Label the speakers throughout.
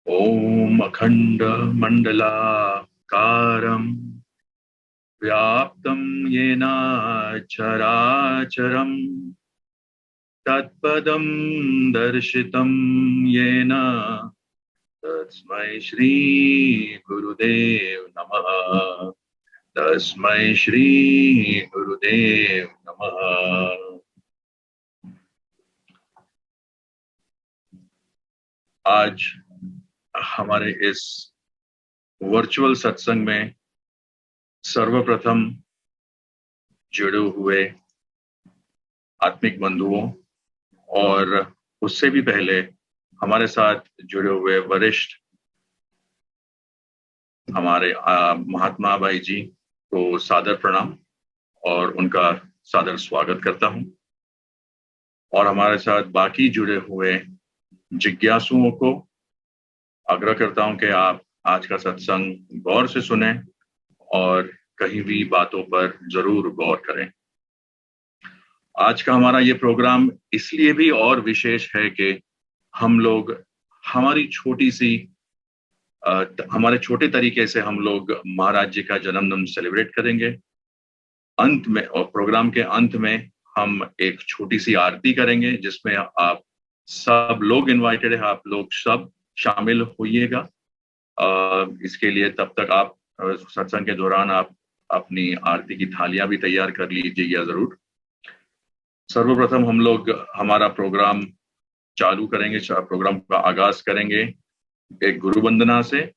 Speaker 1: ओम अखंड मंडलाकारं व्याप्तं येन चराचरं तत्पदं दर्शितं येन तस्मै श्री गुरुदेव नमः। तस्मै श्री गुरुदेव नमः। आज हमारे इस वर्चुअल सत्संग में सर्वप्रथम जुड़े हुए आत्मिक बंधुओं और उससे भी पहले हमारे साथ जुड़े हुए वरिष्ठ हमारे महात्मा भाई जी को सादर प्रणाम और उनका सादर स्वागत करता हूं। और हमारे साथ बाकी जुड़े हुए जिज्ञासुओं को आग्रह करता हूं कि आप आज का सत्संग गौर से सुने और कहीं भी बातों पर जरूर गौर करें। आज का हमारा ये प्रोग्राम इसलिए भी और विशेष है कि हम लोग हमारी हमारे छोटे तरीके से हम लोग महाराज जी का जन्मदिन सेलिब्रेट करेंगे। अंत में और प्रोग्राम के अंत में हम एक छोटी सी आरती करेंगे जिसमें आप सब लोग इनवाइटेड है, आप लोग सब शामिल होइएगा। इसके लिए तब तक आप सत्संग के दौरान आप अपनी आरती की थालियां भी तैयार कर लीजिएगा जरूर। सर्वप्रथम हम लोग हमारा प्रोग्राम चालू करेंगे, प्रोग्राम का आगाज करेंगे एक गुरु वंदना से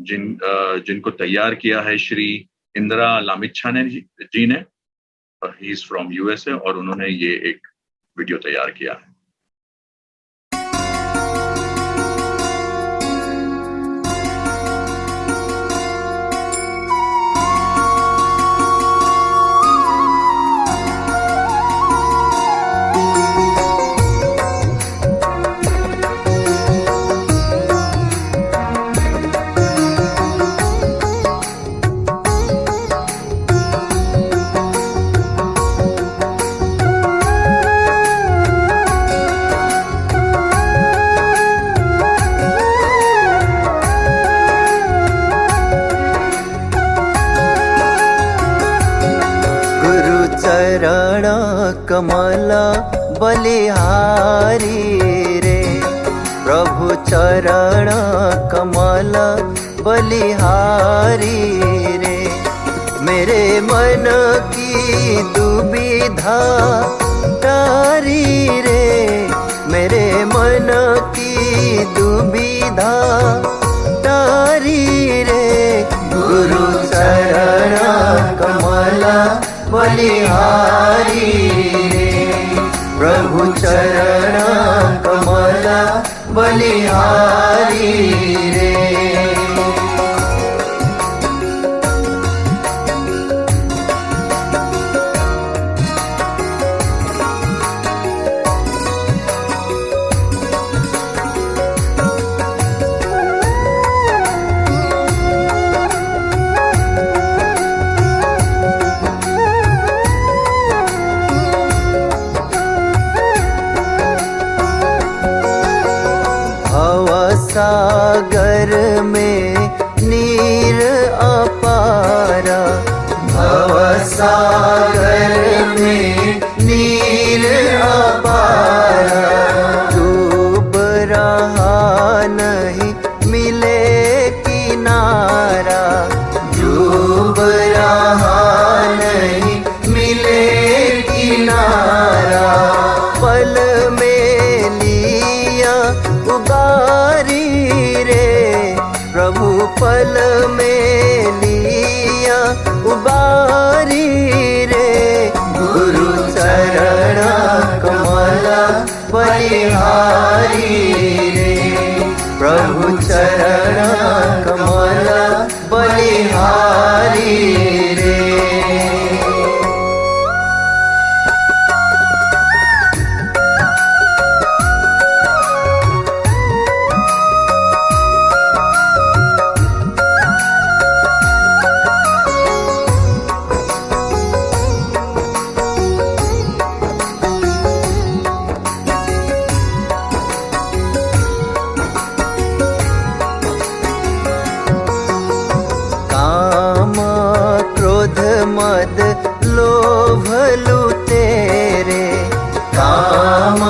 Speaker 1: जिनको तैयार किया है श्री इंदिरा लामिच्छाने जी ने। ही इज फ्रॉम यूएसए और उन्होंने ये एक वीडियो तैयार किया है।
Speaker 2: कमला बलिहारी रे प्रभु चरण कमला बलिहारी रे। मेरे मन की दुविधा तारी रे, मेरे मन की दुविधा तारी रे। गुरु चरण कमला बलिहारी रे प्रभु चरण कमला बलिहारी रे। सागर में नीर अपारा, भव सागर में नीर अपारा। डूब रहा नहीं मिले किनारा, डूब रहा नहीं मिले किनारा। पल में लिया उबारी प्रभु पल में लिया उबारी रे। गुरु लोभ लुटेरे, काम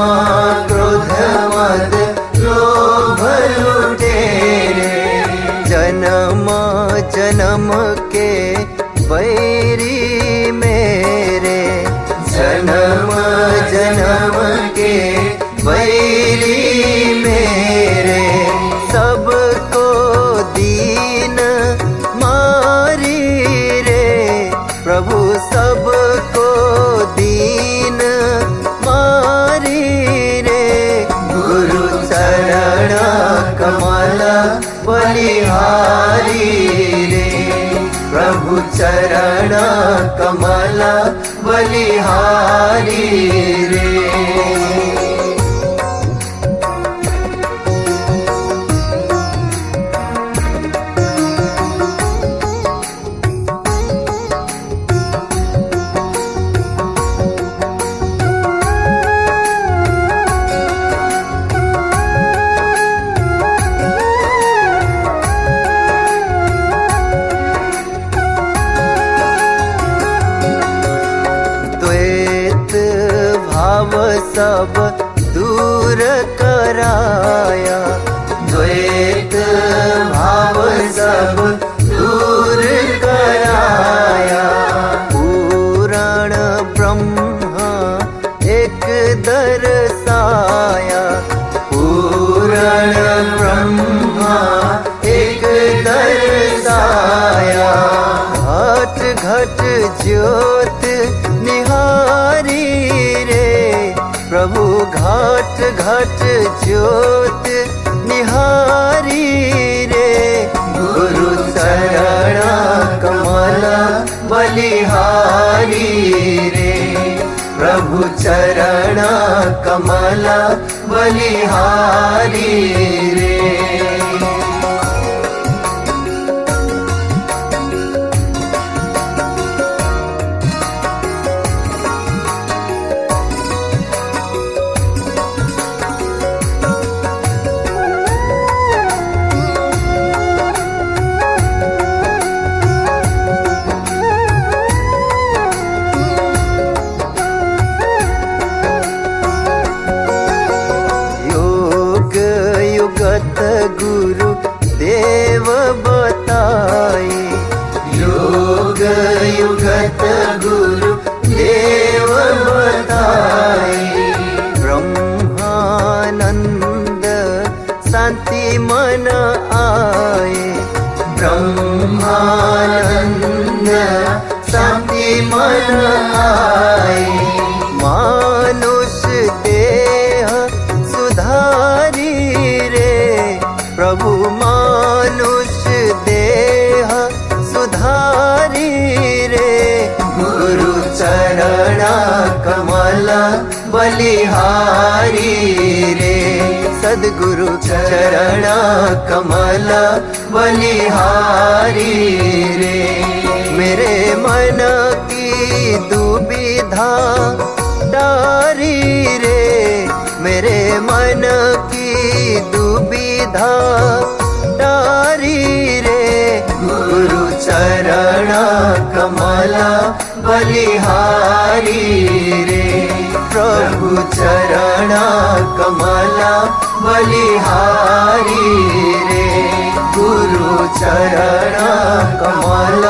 Speaker 2: क्रोध मद लोभ लुटेरे, जन्म जन्म के बैरी मेरे, जन्म जन्म के बैरी मेरे, सबको दीन मारी रे, प्रभु सबको दीन मारी रे, गुरु चरण कमल बलिहारी रे, प्रभु चरण कमल बलिहारी रे। सब दूर कराया, द्वैत भाव सब दूर कराया, पुराण ब्रह्म एक दर्शाया, पुराण ब्रह्म एक दर्शाया, घट घट ज्योत निहारी रे, प्रभु घाट घाट ज्योत निहारी रे, गुरु चरण कमल बलिहारी रे, प्रभु चरण कमल बलिहारी रे। गुरु देव बताए, योग युगत गुरु देव बताए, ब्रह्मानंद शांति मन आए, ब्रह्मानंद शांति मन आए, मानुष देह सुधारी रे, प्रभु मानुष देह सुधारी रे, गुरु चरण कमल बलिहारी रे, सद्गुरु चरण कमल बलिहारी रे, मेरे मन की दुविधा टारी रे, मेरे मन की दुविधा टारी रे, गुरु चरण कमल बलिहारी रे, प्रभु चरण कमल बलिहारी रे, गुरु चरण कमल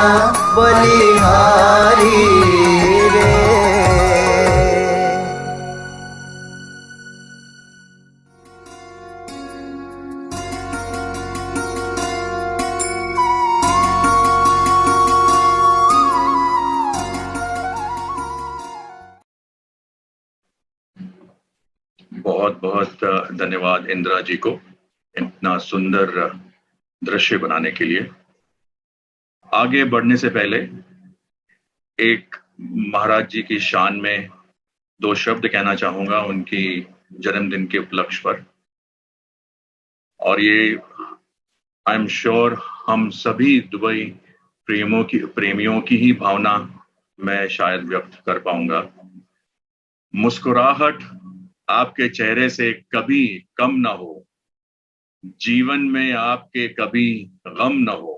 Speaker 2: बलिहारी रे।
Speaker 1: बहुत बहुत धन्यवाद इंदिरा जी को इतना सुंदर दृश्य बनाने के लिए। आगे बढ़ने से पहले एक महाराज जी की शान में दो शब्द कहना चाहूंगा उनकी जन्मदिन के उपलक्ष्य पर। और ये आई एम श्योर हम सभी दुबई प्रेमियों की ही भावना मैं शायद व्यक्त कर पाऊंगा। मुस्कुराहट आपके चेहरे से कभी कम ना हो, जीवन में आपके कभी गम न हो,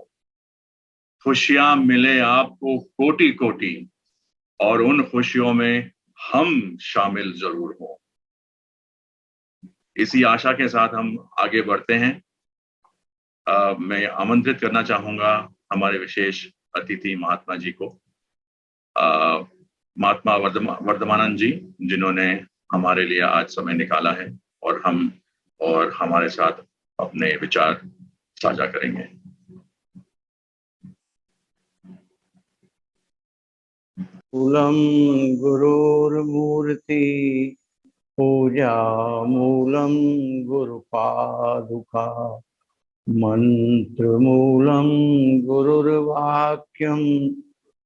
Speaker 1: खुशियां मिले आपको कोटि कोटि, और उन खुशियों में हम शामिल जरूर हों। इसी आशा के साथ हम आगे बढ़ते हैं। मैं आमंत्रित करना चाहूंगा हमारे विशेष अतिथि महात्मा जी को, महात्मा वर्धमानंद जी, जिन्होंने हमारे लिए आज समय निकाला है और हमारे साथ अपने विचार साझा करेंगे।
Speaker 3: मूलम गुरुर्मूर्ति पूजा मूलम गुरुपादुका मंत्र मूलम गुरुर्वाक्यम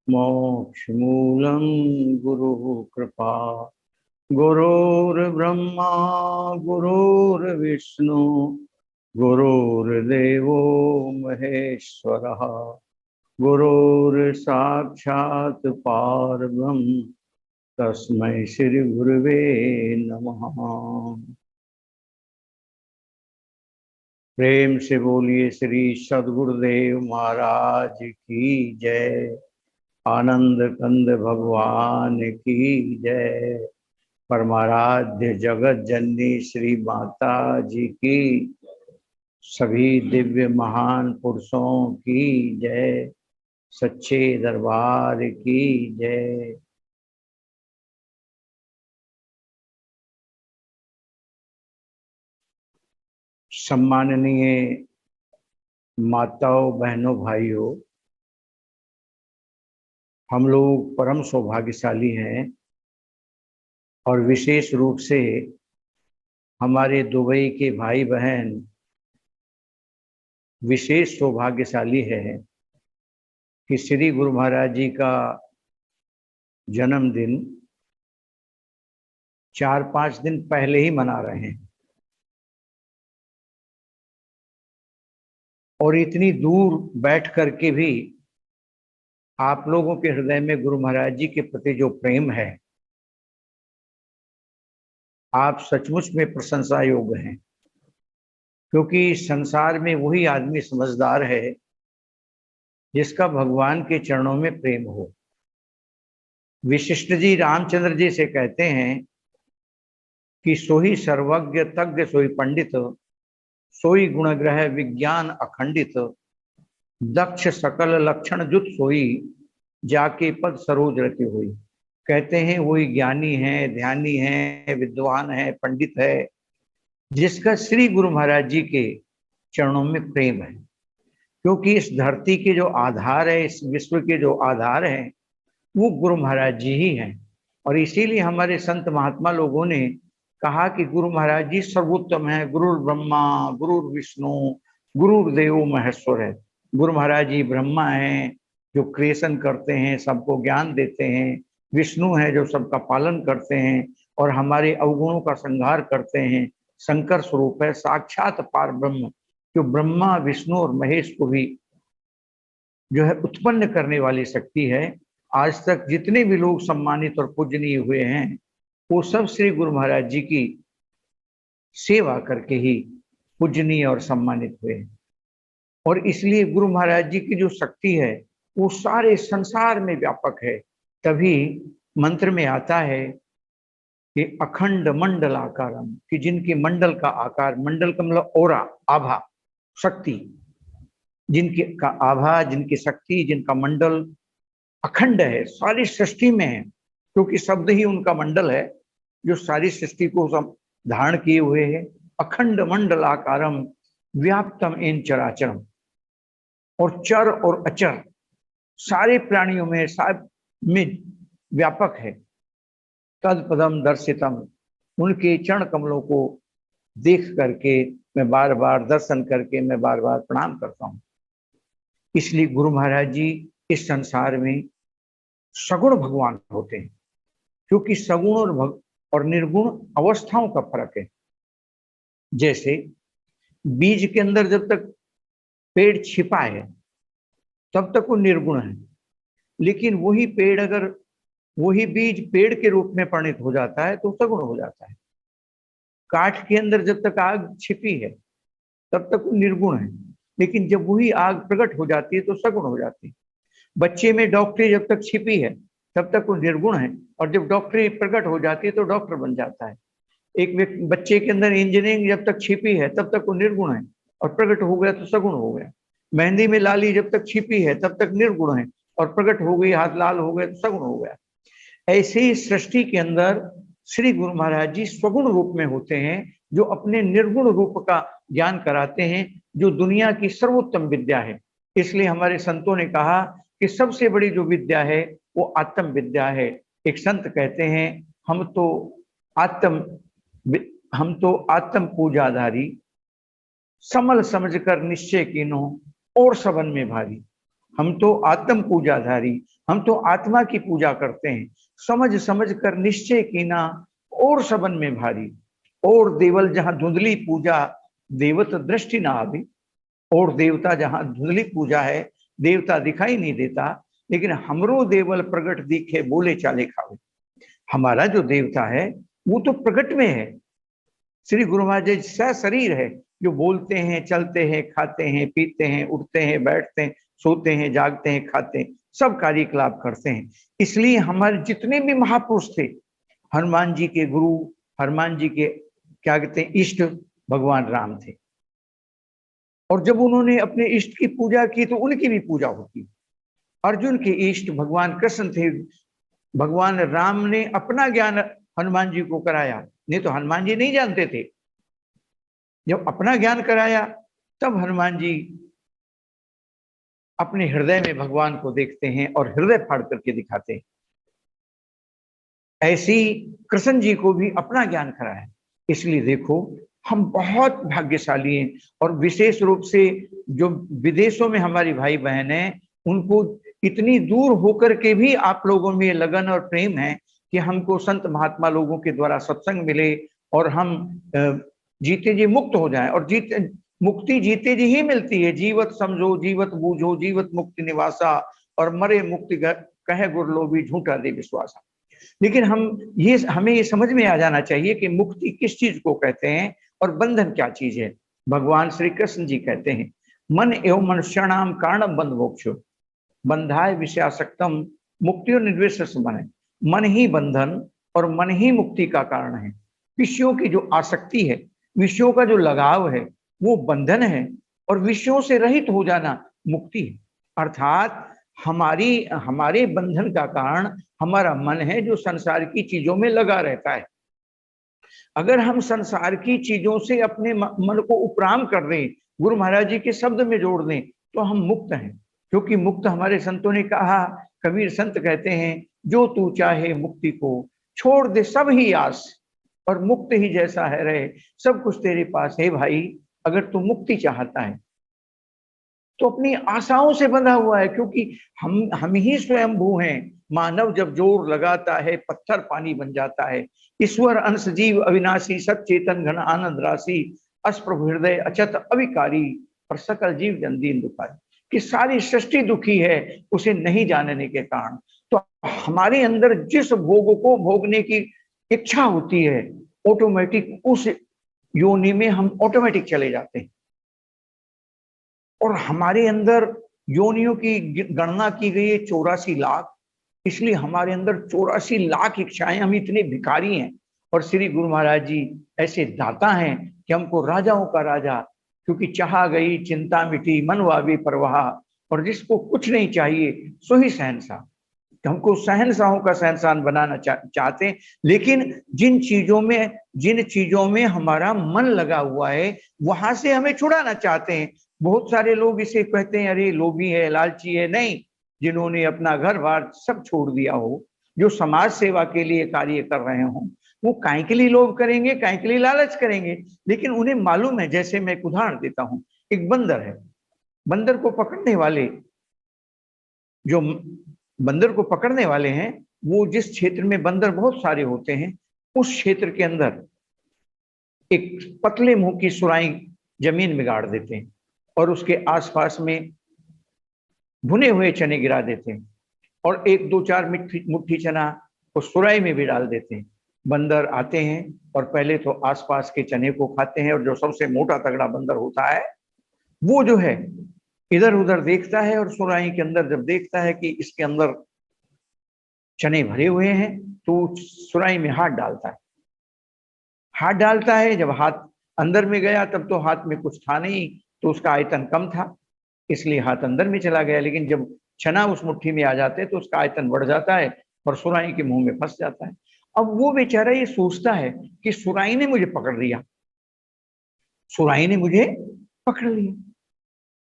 Speaker 3: मोक्ष मूलम गुरु कृपा गुरुर्ब्रह्मा गुरुर्विष्णु गुरुर्देवो महेश्वरः गुरुर्साक्षात् परब्रह्म तस्मै श्री गुरुवे नमः। प्रेम से बोलिए श्री सद्गुरुदेव महाराज की जय। आनंद कंद भगवान की जय। परमाराध्य जगत जननी श्री माता जी की, सभी दिव्य महान पुरुषों की जय। सच्चे दरबार की जय। सम्माननीय माताओं, बहनों, भाइयों, हम लोग परम सौभाग्यशाली हैं और विशेष रूप से हमारे दुबई के भाई बहन विशेष सौभाग्यशाली है कि श्री गुरु महाराज जी का जन्मदिन 4-5 दिन पहले ही मना रहे हैं और इतनी दूर बैठ करके भी आप लोगों के हृदय में गुरु महाराज जी के प्रति जो प्रेम है, आप सचमुच में प्रशंसा योग्य हैं। क्योंकि संसार में वही आदमी समझदार है जिसका भगवान के चरणों में प्रेम हो। विशिष्ट जी रामचंद्र जी से कहते हैं कि सोई सर्वज्ञ तज्ञ सोई पंडित, सोई गुणग्रह विज्ञान अखंडित, दक्ष सकल लक्षण जुत सोई, जाके पद सरोज रति हुई। कहते हैं वही ज्ञानी है, ध्यानी है, विद्वान है, पंडित है, जिसका श्री गुरु महाराज जी के चरणों में प्रेम है। क्योंकि इस धरती के जो आधार है, इस विश्व के जो आधार है, वो गुरु महाराज जी ही हैं। और इसीलिए हमारे संत महात्मा लोगों ने कहा कि गुरु महाराज जी सर्वोत्तम है। गुरुर ब्रह्मा गुरुर विष्णु गुरुर्देव महेश्वर है। गुरु महाराज जी ब्रह्मा हैं जो क्रिएशन करते हैं, सबको ज्ञान देते हैं। विष्णु है जो सबका पालन करते हैं और हमारे अवगुणों का संहार करते हैं। शंकर स्वरूप है, साक्षात पार ब्रह्म, जो ब्रह्मा विष्णु और महेश को भी जो है उत्पन्न करने वाली शक्ति है। आज तक जितने भी लोग सम्मानित और पूजनीय हुए हैं, वो सब श्री गुरु महाराज जी की सेवा करके ही पूजनीय और सम्मानित हुए। और इसलिए गुरु महाराज जी की जो शक्ति है वो सारे संसार में व्यापक है। तभी मंत्र में आता है कि अखंड मंडल आकारम, कि जिनके मंडल का आकार, मंडल का मतलब ओरा, आभा, शक्ति, जिनके का आभा, जिनकी शक्ति, जिनका मंडल अखंड है, सारी सृष्टि में है। क्योंकि शब्द ही उनका मंडल है जो सारी सृष्टि को सब धारण किए हुए है। अखंड मंडल आकारम व्याप्तम एन चराचरम, और चर और अचर सारे प्राणियों में, सब में व्यापक है। तद पदम दर्शितम, उनके चरण कमलों को देख करके मैं बार बार दर्शन करके मैं बार बार प्रणाम करता हूँ। इसलिए गुरु महाराज जी इस संसार में सगुण भगवान होते हैं। क्योंकि सगुण और निर्गुण अवस्थाओं का फर्क है। जैसे बीज के अंदर जब तक पेड़ छिपा है तब तक वो निर्गुण है, लेकिन वही पेड़, अगर वही बीज पेड़ के रूप में परिणत हो जाता है तो सगुण हो जाता है। काठ के अंदर जब तक आग छिपी है तब तक वो निर्गुण है, लेकिन जब वही आग प्रकट हो जाती है तो सगुण हो जाती है। बच्चे में डॉक्टरी जब तक छिपी है तब तक वो निर्गुण है, और जब डॉक्टरी प्रकट हो जाती है तो डॉक्टर बन जाता है। एक बच्चे के अंदर इंजीनियरिंग जब तक छिपी है तब तक वो निर्गुण है, और प्रकट हो गया तो सगुण हो गया। मेहंदी में लाली जब तक छिपी है तब तक निर्गुण है, और प्रकट हो गई, हाथ लाल हो गए तो सगुण हो गया। ऐसे ही सृष्टि के अंदर श्री गुरु महाराज जी स्वगुण रूप में होते हैं, जो अपने निर्गुण रूप का ज्ञान कराते हैं, जो दुनिया की सर्वोत्तम विद्या है। इसलिए हमारे संतों ने कहा कि सबसे बड़ी जो विद्या है वो आत्म विद्या है। एक संत कहते हैं, हम तो आत्म पूजाधारी, समल समझकर निश्चय कीनो और सबन में भारी। हम तो आत्म पूजाधारी, हम तो आत्मा की पूजा करते हैं, समझ समझ कर निश्चय कीना और सबन में भारी। और देवल जहां धुंधली पूजा देवत दृष्टि ना आवी। और देवता जहां धुंधली पूजा है, देवता दिखाई नहीं देता, लेकिन हमरो देवल प्रगट दिखे बोले चाले खावे। हमारा जो देवता है वो तो प्रगट में है। श्री गुरु महाराज जी सशरीर है, जो बोलते हैं, चलते हैं, खाते हैं, पीते हैं, उठते हैं, बैठते हैं, सोते हैं, जागते हैं, खाते हैं, सब कार्यकलाप करते हैं। इसलिए हमारे जितने भी महापुरुष थे, हनुमान जी के गुरु, हनुमान जी के क्या कहते हैं इष्ट, भगवान राम थे। और जब उन्होंने अपने इष्ट की पूजा की तो उनकी भी पूजा होती। अर्जुन के इष्ट भगवान कृष्ण थे। भगवान राम ने अपना ज्ञान हनुमान जी को कराया, नहीं तो हनुमान जी नहीं जानते थे। जब अपना ज्ञान कराया तब हनुमान जी अपने हृदय में भगवान को देखते हैं और हृदय फाड़ करके दिखाते हैं। ऐसी कृष्ण जी को भी अपना ज्ञान कराया। इसलिए देखो, हम बहुत भाग्यशाली हैं। और विशेष रूप से जो विदेशों में हमारी भाई बहन हैं, उनको इतनी दूर होकर के भी आप लोगों में लगन और प्रेम है कि हमको संत महात्मा लोगों के द्वारा सत्संग मिले और हम जीते जी मुक्त हो जाएं। और मुक्ति जीते जी ही मिलती है। जीवत समझो, जीवत बूझो, जीवत मुक्ति निवासा, और मरे मुक्ति कहे गुरलोभी झूठा दे विश्वासा। लेकिन हमें ये समझ में आ जाना चाहिए कि मुक्ति किस चीज को कहते हैं और बंधन क्या चीज है। भगवान श्री कृष्ण जी कहते हैं, मन एवं मनुष्याणाम कारणम बंध मोक्षो बंधाय विषयासक्तम मुक्तियो निर्विशेष मन। मन ही बंधन और मन ही मुक्ति का कारण है। विषयों की जो आसक्ति है, विषयों का जो लगाव है, वो बंधन है, और विषयों से रहित हो जाना मुक्ति है। अर्थात हमारे बंधन का कारण हमारा मन है, जो संसार की चीजों में लगा रहता है। अगर हम संसार की चीजों से अपने मन को उपराम कर दें, गुरु महाराज जी के शब्द में जोड़ दें, तो हम मुक्त हैं। क्योंकि मुक्त, हमारे संतों ने कहा, कबीर संत कहते हैं, जो तू चाहे मुक्ति को छोड़ दे सब ही आस, और मुक्त ही जैसा है रहे सब कुछ तेरे पास है। भाई, अगर तू मुक्ति चाहता है तो अपनी आशाओं से बंधा हुआ है, क्योंकि हम ही स्वयंभू हैं। मानव जब जोर लगाता है पत्थर पानी बन जाता है। ईश्वर अंश जीव अविनाशी, सचेतन घन आनंद राशि, अस्प्रभु हृदय अचत अविकारी, और सकल जीव जन दीन दुखारी। कि सारी सृष्टि दुखी है उसे नहीं जानने के कारण। तो हमारे अंदर जिस भोग को भोगने की इच्छा होती है, ऑटोमेटिक उस योनि में हम ऑटोमेटिक चले जाते हैं। और हमारे अंदर योनियों की गणना की गई है 84 लाख। इसलिए हमारे अंदर 84 लाख इच्छाएं, हम इतने भिखारी हैं। और श्री गुरु महाराज जी ऐसे दाता हैं कि हमको राजाओं का राजा, क्योंकि चाहा गई चिंता मिटी मन वावी परवाह, और जिसको कुछ नहीं चाहिए सो ही शहंशाह। हमको शहंशाहों का शहंशाह बनाना चाहते हैं। लेकिन जिन चीजों में हमारा मन लगा हुआ है, वहां से हमें छुड़ाना चाहते हैं। बहुत सारे लोग इसे कहते हैं, अरे लोभी है, लालची है। नहीं, जिन्होंने अपना घर बार सब छोड़ दिया हो, जो समाज सेवा के लिए कार्य कर रहे हो, वो काहे के लिए लोभ करेंगे, काहे के लिए लालच करेंगे। लेकिन उन्हें मालूम है। जैसे मैं एक उदाहरण देता हूं, एक बंदर है। बंदर को पकड़ने वाले जो बंदर को पकड़ने वाले हैं, वो जिस क्षेत्र में बंदर बहुत सारे होते हैं, उस क्षेत्र के अंदर एक पतले मुंह की सुराई जमीन में गाड़ देते हैं, और उसके आसपास में भुने हुए चने गिरा देते हैं, और 1-2-4 मुट्ठी चना उस सुराई में भी डाल देते हैं। बंदर आते हैं और पहले तो आसपास के चने को खाते हैं, और जो सबसे मोटा तगड़ा बंदर होता है, वो जो है इधर उधर देखता है, और सुराही के अंदर जब देखता है कि इसके अंदर चने भरे हुए हैं तो सुराही में हाथ डालता है। हाथ डालता है, जब हाथ अंदर में गया तब तो हाथ में कुछ था नहीं, तो उसका आयतन कम था, इसलिए हाथ अंदर में चला गया। लेकिन जब चना उस मुट्ठी में आ जाते हैं तो उसका आयतन बढ़ जाता है और सुराही के मुंह में फंस जाता है। अब वो बेचारा ये सोचता है कि सुराही ने मुझे पकड़ लिया, सुराही ने मुझे पकड़ लिया।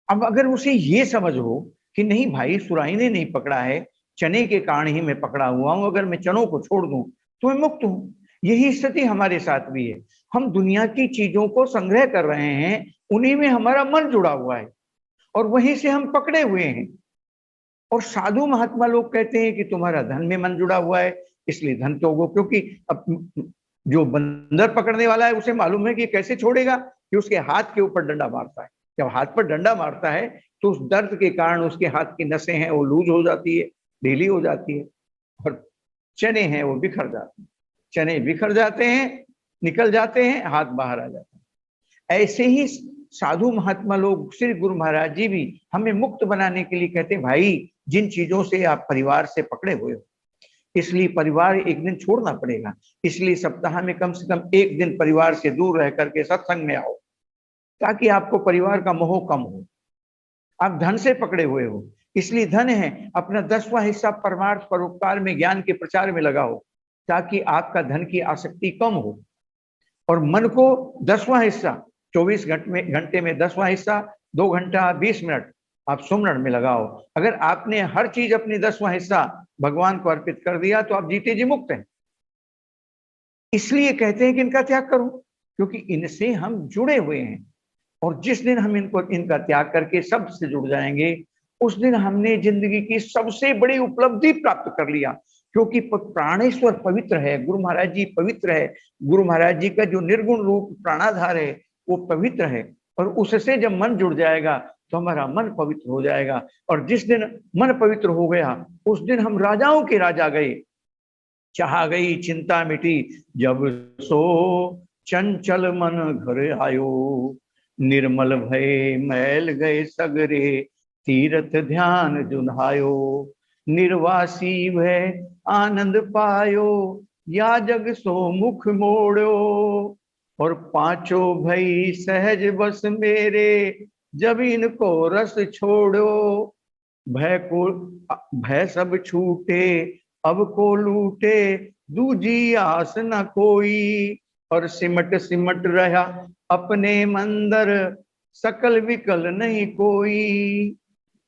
Speaker 3: अब अगर उसे ये समझ हो कि नहीं भाई, सुराही ने नहीं पकड़ा है, चने के कारण ही मैं पकड़ा हुआ हूं, अगर मैं चनों को छोड़ दूं तो मैं मुक्त हूं। यही स्थिति हमारे साथ भी है। हम दुनिया की चीजों को संग्रह कर रहे हैं, उन्हीं में हमारा मन जुड़ा हुआ है और वहीं से हम पकड़े हुए हैं। और साधु महात्मा लोग कहते हैं कि तुम्हारा धन में मन जुड़ा हुआ है, इसलिए धन त्यागो। क्योंकि अब जो बंदर पकड़ने वाला है उसे मालूम है कि कैसे छोड़ेगा, कि उसके हाथ के ऊपर डंडा मारता है। जब हाथ पर डंडा मारता है तो उस दर्द के कारण उसके हाथ की नसें हैं वो लूज हो जाती है, ढीली हो जाती है, और चने हैं वो बिखर जाते हैं। चने बिखर जाते हैं, निकल जाते हैं, हाथ बाहर आ जाता है। ऐसे ही साधु महात्मा लोग, श्री गुरु महाराज जी भी हमें मुक्त बनाने के लिए कहते हैं, भाई जिन चीजों से आप परिवार से पकड़े हुए हो, इसलिए परिवार एक दिन छोड़ना पड़ेगा। इसलिए सप्ताह में कम से कम एक दिन परिवार से दूर रह करके सत्संग में आओ, ताकि आपको परिवार का मोह कम हो। आप धन से पकड़े हुए हो, इसलिए धन है, अपना 10वां हिस्सा परमार्थ परोपकार में, ज्ञान के प्रचार में लगाओ, ताकि आपका धन की आसक्ति कम हो। और मन को 10वां हिस्सा, 24 घंटे में 10वां हिस्सा 2 घंटा 20 मिनट आप सुमरण में लगाओ। अगर आपने हर चीज अपनी 10वां हिस्सा भगवान को अर्पित कर दिया तो आप जीते जी मुक्त हैं। इसलिए कहते हैं कि इनका त्याग करो, क्योंकि इनसे हम जुड़े हुए हैं। और जिस दिन हम इनका त्याग करके सब से जुड़ जाएंगे, उस दिन हमने जिंदगी की सबसे बड़ी उपलब्धि प्राप्त कर लिया। क्योंकि प्राणेश्वर पवित्र है, गुरु महाराज जी पवित्र है, गुरु महाराज जी का जो निर्गुण रूप प्राणाधार है वो पवित्र है। और उससे जब मन जुड़ जाएगा तो हमारा मन पवित्र हो जाएगा। और जिस दिन मन पवित्र हो गया उस दिन हम राजाओं के राजा गए। चाह गई चिंता मिटी जब सो चंचल मन घर आयो, निर्मल भय मैल गए सगरे तीर्थ ध्यान जुन्हायो, निर्वासी भय आनंद पायो या जग सो मुख मोड़ो, और पांचों भई सहज बस मेरे जब इनको रस छोड़ो, भय सब छूटे अब को लूटे दूजी आस न कोई, और सिमट सिमट रहा अपने मंदर सकल विकल नहीं कोई।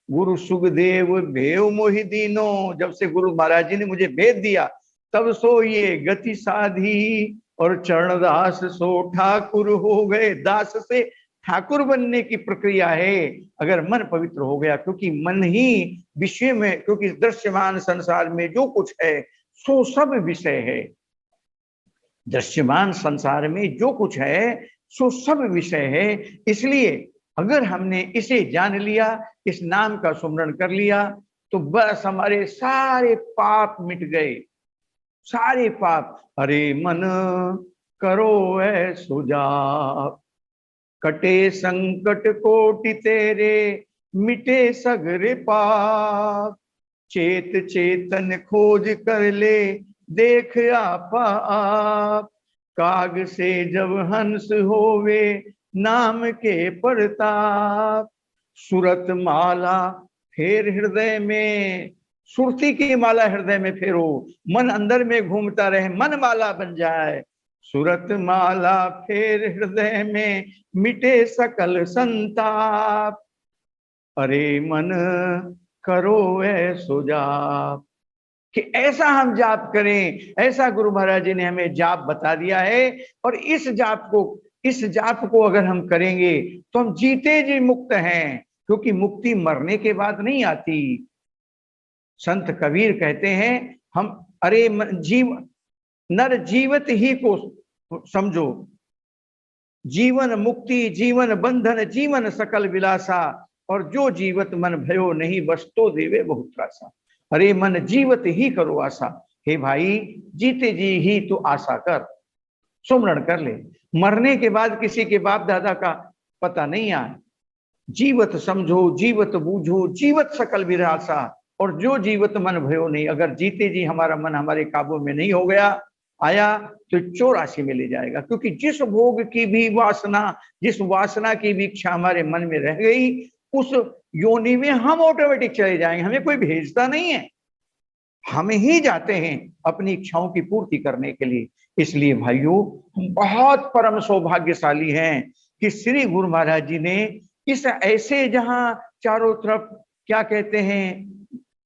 Speaker 3: गुरु सुखदेव भेव मोहि दीनो, जब से गुरु महाराज जी ने मुझे भेद दिया तब सो ये गति साधी, और चरणदास सो ठाकुर हो गए। दास से ठाकुर बनने की प्रक्रिया है अगर मन पवित्र हो गया। क्योंकि मन ही विषय में, क्योंकि दृश्यमान संसार में जो कुछ है सो सब विषय है। दृश्यमान संसार में जो कुछ है सो सब विषय है। इसलिए अगर हमने इसे जान लिया, इस नाम का सुमरण कर लिया, तो बस हमारे सारे पाप मिट गए, सारे पाप। अरे मन करो ऐ सुजाप, कटे संकट कोटि तेरे, मिटे सगरे पाप, चेत चेतन खोज कर ले देख आपा आप, काग से जब हंस होवे नाम के प्रताप, सुरत माला फेर हृदय में, सुरती की माला हृदय में फेरो, मन अंदर में घूमता रहे, मन माला बन जाए। सुरत माला फेर हृदय में मिटे सकल संताप, अरे मन करो ऐसो जाप। कि ऐसा हम जाप करें, ऐसा गुरु महाराज जी ने हमें जाप बता दिया है। और इस जाप को अगर हम करेंगे तो हम जीते जी मुक्त हैं, क्योंकि मुक्ति मरने के बाद नहीं आती। संत कबीर कहते हैं, हम अरे नर जीवत ही को समझो, जीवन मुक्ति जीवन बंधन जीवन सकल विलासा, और जो जीवत मन भयो नहीं वस्तो देवे बहुत त्रासा। अरे मन जीवत ही करो आशा, हे भाई जीते जी ही तो आशा कर, सुमरण कर ले। मरने के बाद किसी के बाप दादा का पता नहीं आए। जीवत समझो जीवत बूझो जीवत सकल विरासा, और जो जीवत मन भयो नहीं, अगर जीते जी हमारा मन हमारे काबू में नहीं हो गया आया तो 84 में ले जाएगा। क्योंकि जिस भोग की भी वासना, जिस वासना की भी इच्छा हमारे मन में रह गई, उस योनि में हम ऑटोमेटिक चले जाएंगे, हमें कोई भेजता नहीं है, हम ही जाते हैं अपनी इच्छाओं की पूर्ति करने के लिए। इसलिए भाइयों, हम बहुत परम सौभाग्यशाली हैं कि श्री गुरु महाराज जी ने इस ऐसे, जहां चारों तरफ क्या कहते हैं,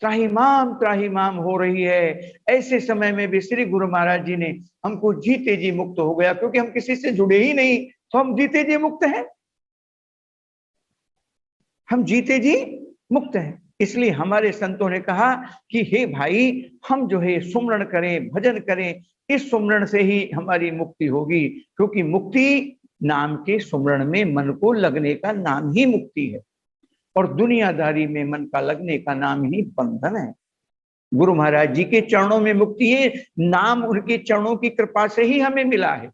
Speaker 3: त्राहिमाम हो रही है, ऐसे समय में भी श्री गुरु महाराज जी ने हमको जीते जी मुक्त हो गया। क्योंकि हम किसी से जुड़े ही नहीं तो हम जीते जी मुक्त हैं, हम जीते जी मुक्त हैं। इसलिए हमारे संतों ने कहा कि हे भाई, हम जो है सुमरण करें, भजन करें, इस सुमरण से ही हमारी मुक्ति होगी। क्योंकि मुक्ति नाम के सुमरण में मन को लगने का नाम ही मुक्ति है, और दुनियादारी में मन का लगने का नाम ही बंधन है। गुरु महाराज जी के चरणों में मुक्ति है, नाम उनके चरणों की कृपा से ही हमें मिला है।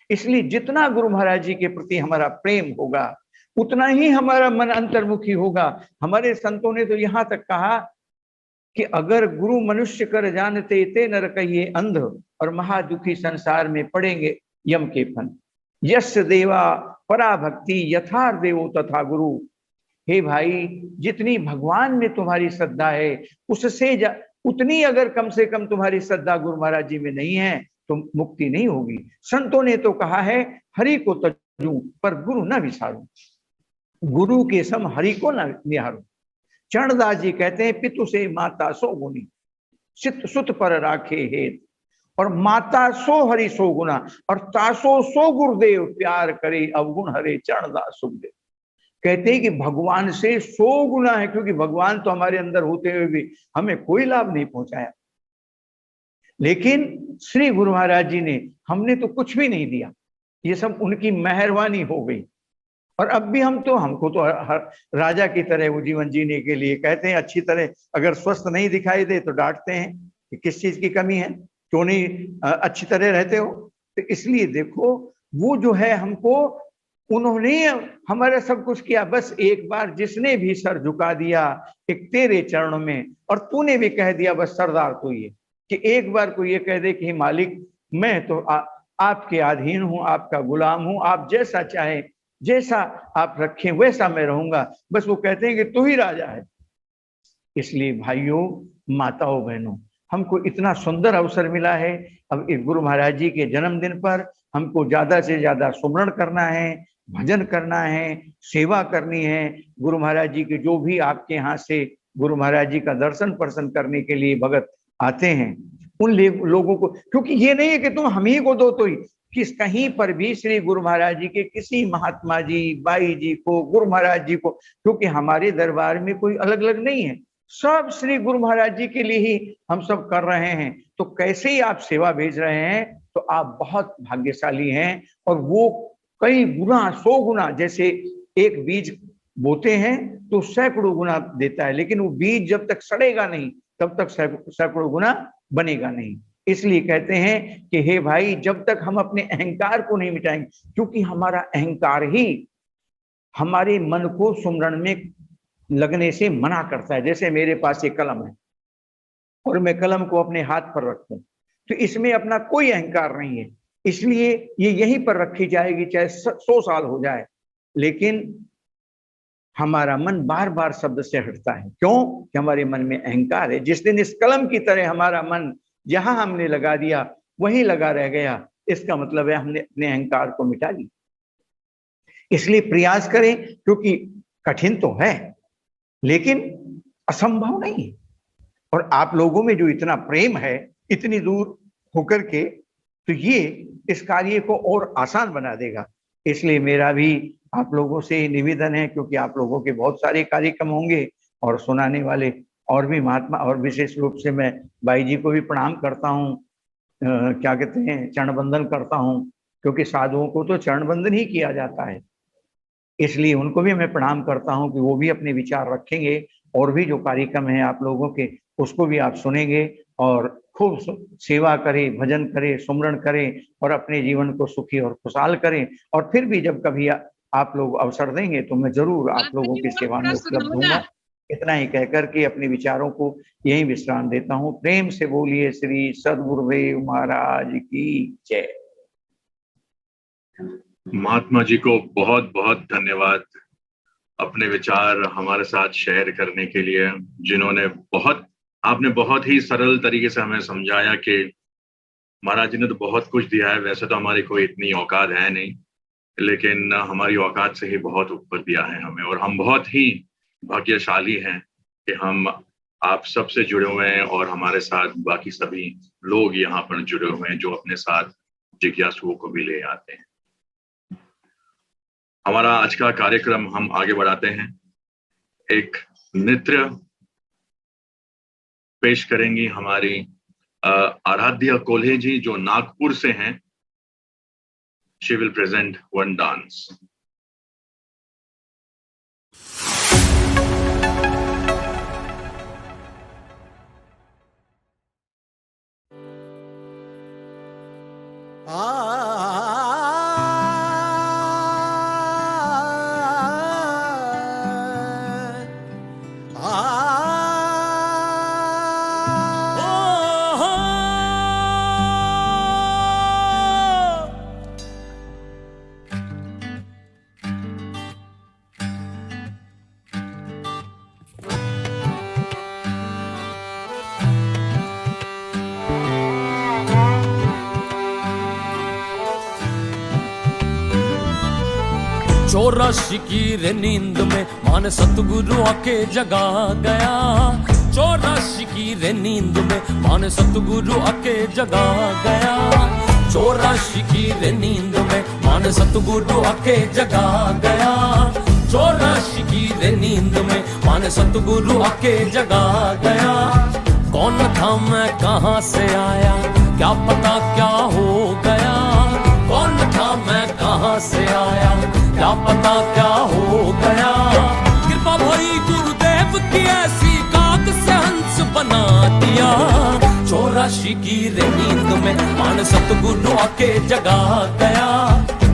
Speaker 3: इसलिए जितना गुरु महाराज जी के प्रति हमारा प्रेम होगा, उतना ही हमारा मन अंतर्मुखी होगा। हमारे संतों ने तो यहाँ तक कहा कि अगर गुरु मनुष्य कर जानते ते नर कहिए अंध, और महादुखी संसार में पड़ेंगे यम के फन। यश देवा परा भक्ति यथार्थ देवो तथा गुरु। हे भाई, जितनी भगवान में तुम्हारी श्रद्धा है, उससे उतनी अगर कम से कम तुम्हारी श्रद्धा गुरु महाराज जी में नहीं है तो मुक्ति नहीं होगी। संतों ने तो कहा है, हरि को तजूं पर गुरु न विसारूं, गुरु के सम हरि को न निहारूं। चरणदास जी कहते हैं, पितु से माता सो गुनी, चित सुत पर राखे हेत, और माता सो हरि सो गुना, और तासो सो गुरुदेव, प्यार करे अवगुण हरे चरणदास सुखदेव। कहते हैं कि भगवान से 100 गुना है, क्योंकि भगवान तो हमारे अंदर होते हुए भी हमें कोई लाभ नहीं पहुंचाया। लेकिन श्री गुरु महाराज जी ने, हमने तो कुछ भी नहीं दिया, ये सब उनकी मेहरबानी हो गई। और अब भी हमको तो राजा की तरह वो जीवन जीने के लिए कहते हैं। अच्छी तरह अगर स्वस्थ नहीं दिखाई दे तो डांटते हैं कि किस चीज की कमी है, क्यों नहीं अच्छी तरह रहते हो। तो इसलिए देखो, वो जो है हमको, उन्होंने हमारा सब कुछ किया। बस एक बार जिसने भी सर झुका दिया एक तेरे चरणों में, और तूने भी कह दिया, बस सरदार तो ये कि एक बार को ये कह दे कि मालिक, मैं तो आपके अधीन हूं, आपका गुलाम हूं, आप जैसा चाहे, जैसा आप रखें वैसा मैं रहूंगा। बस वो कहते हैं कि तू ही राजा है। इसलिए भाइयों, माताओं, बहनों, हमको इतना सुंदर अवसर मिला है। अब इस गुरु महाराज जी के जन्मदिन पर हमको ज्यादा से ज्यादा सुमरण करना है, भजन करना है, सेवा करनी है। गुरु महाराज जी के जो भी आपके यहाँ से गुरु महाराज जी का दर्शन पर्शन करने के लिए भगत आते हैं, उन लोगों को, क्योंकि ये नहीं है कि तुम हम ही को दो तो ही, किस कहीं पर भी श्री गुरु महाराज जी के किसी महात्मा जी, बाई जी को, गुरु महाराज जी को, क्योंकि हमारे दरबार में कोई अलग अलग नहीं है, सब श्री गुरु महाराज जी के लिए ही हम सब कर रहे हैं। तो कैसे ही आप सेवा भेज रहे हैं, तो आप बहुत भाग्यशाली हैं। और वो कई गुना, 100 गुना, जैसे एक बीज बोते हैं तो सैकड़ों गुना देता है, लेकिन वो बीज जब तक सड़ेगा नहीं तब तक सैकड़ों गुना बनेगा नहीं। इसलिए कहते हैं कि हे भाई, जब तक हम अपने अहंकार को नहीं मिटाएंगे, क्योंकि हमारा अहंकार ही हमारे मन को सुमरण में लगने से मना करता है। जैसे मेरे पास एक कलम है और मैं कलम को अपने हाथ पर रखूं, तो इसमें अपना कोई अहंकार नहीं है, इसलिए ये यहीं पर रखी जाएगी चाहे 100 साल हो जाए। लेकिन हमारा मन बार बार शब्द से हटता है। क्यों? कि हमारे मन में अहंकार है। जिस दिन इस कलम की तरह हमारा मन जहां हमने लगा दिया वहीं लगा रह गया, इसका मतलब है हमने अपने अहंकार को मिटा लिया। इसलिए प्रयास करें, क्योंकि कठिन तो है लेकिन असंभव नहीं है। और आप लोगों में जो इतना प्रेम है इतनी दूर होकर के, तो ये इस कार्य को और आसान बना देगा। इसलिए मेरा भी आप लोगों से निवेदन है, क्योंकि आप लोगों के बहुत सारे कार्यक्रम होंगे और सुनाने वाले और भी महात्मा, और विशेष रूप से मैं भाई जी को भी प्रणाम करता हूँ, क्या कहते हैं, चरण बंदन करता हूँ, क्योंकि साधुओं को तो चरण बंदन ही किया जाता है। इसलिए उनको भी मैं प्रणाम करता हूँ कि वो भी अपने विचार रखेंगे, और भी जो कार्यक्रम है आप लोगों के उसको भी आप सुनेंगे, और खूब सेवा करें, भजन करें, सुमरण करें, और अपने जीवन को सुखी और खुशहाल करें। और फिर भी जब कभी आप लोग अवसर देंगे तो मैं जरूर आप लोगों की सेवा में उपलब्ध दूंगा। इतना ही कहकर के अपने विचारों को यही विश्राम देता हूँ। प्रेम से बोलिए श्री सद्गुरुदेव महाराज की जय।
Speaker 1: महात्मा जी को बहुत बहुत धन्यवाद अपने विचार हमारे साथ शेयर करने के लिए, जिन्होंने आपने बहुत ही सरल तरीके से हमें समझाया कि महाराज जी ने तो बहुत कुछ दिया है, वैसे तो हमारी कोई इतनी औकात है नहीं, लेकिन हमारी औकात से ही बहुत ऊपर दिया है हमें, और हम बहुत ही भाग्यशाली हैं कि हम आप सबसे जुड़े हुए हैं और हमारे साथ बाकी सभी लोग यहाँ पर जुड़े हुए हैं जो अपने साथ जिज्ञासुओं को भी ले आते हैं। हमारा आज का कार्यक्रम हम आगे बढ़ाते हैं। एक नृत्य पेश करेंगी हमारी आराध्या कोल्हे जी, जो नागपुर से हैं। She will present one dance.
Speaker 4: चौरासी की रे नींद में मान सतगुरु आके जगा गया। चौरासी की रे नींद में मान सतगुरु आके जगा गया। चौरासी की रे नींद में मान सतगुरु आके जगा गया। चौरासी की रे नींद में मान सतगुरु आके जगा गया। कौन था मैं कहाँ से आया, क्या पता क्या हो गया। कौन था मैं कहाँ से आया, क्या पता क्या हो गया। कृपा भई गुरुदेव की ऐसी काक से हंस बना दिया। चौरासी की रे नींद में मान सतगुरु आके जगा गया।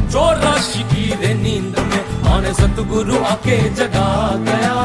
Speaker 4: चौरासी की रे नींद में मान सतगुरु आके जगा गया।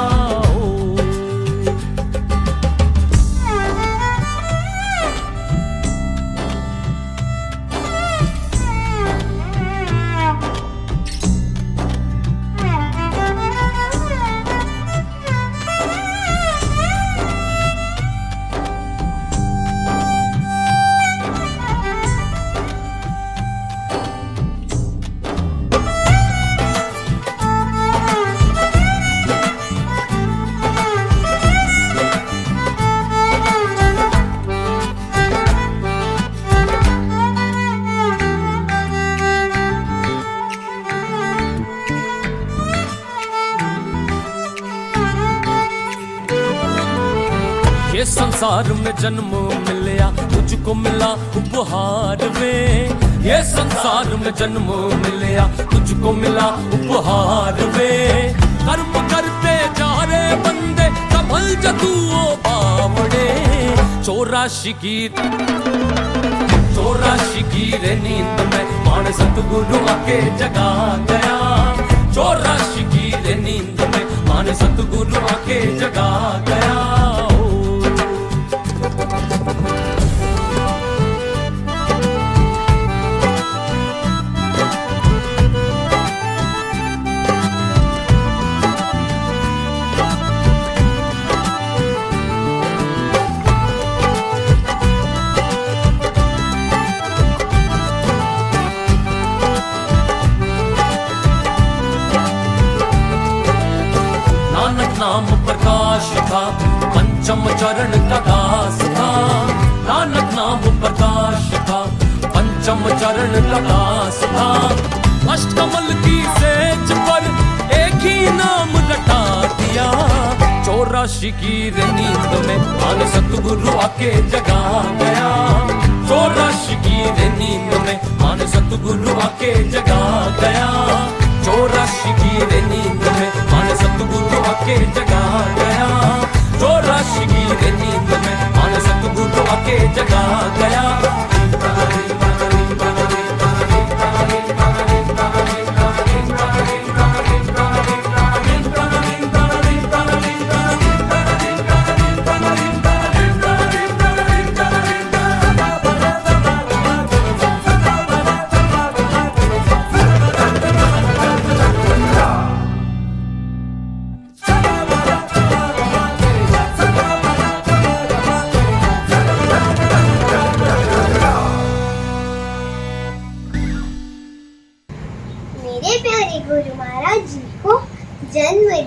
Speaker 4: ये संसार में जन्म मिलया, तुझको मिला उपहार वे। ये संसार में जन्म मिलया, तुझको मिला उपहार वे। कर्म करते जा रे बंदे, संभल जा तू ओ बावड़े। चौरासी की रे नींद में मान सतगुरु आके जगा गया। चौरासी की रे नींद में मान सतगुरु आके जगा गया। नाम प्रकाश था, पंचम चरण का दास था। नानक नाम प्रकाश था, पंचम चरण का दास था। अष्टकमल की सेज पर एक ही नाम रटा दिया। चौरासी की रे नींद में मान सतगुरु आके जगा गया। चौरासी की रे नींद में मान सतगुरु आके जगा गया। चौरासी की रे नींद में मान सतगुरु आके जगा गया। चौरासी की रे नींद में मान सतगुरु आके जगा गया।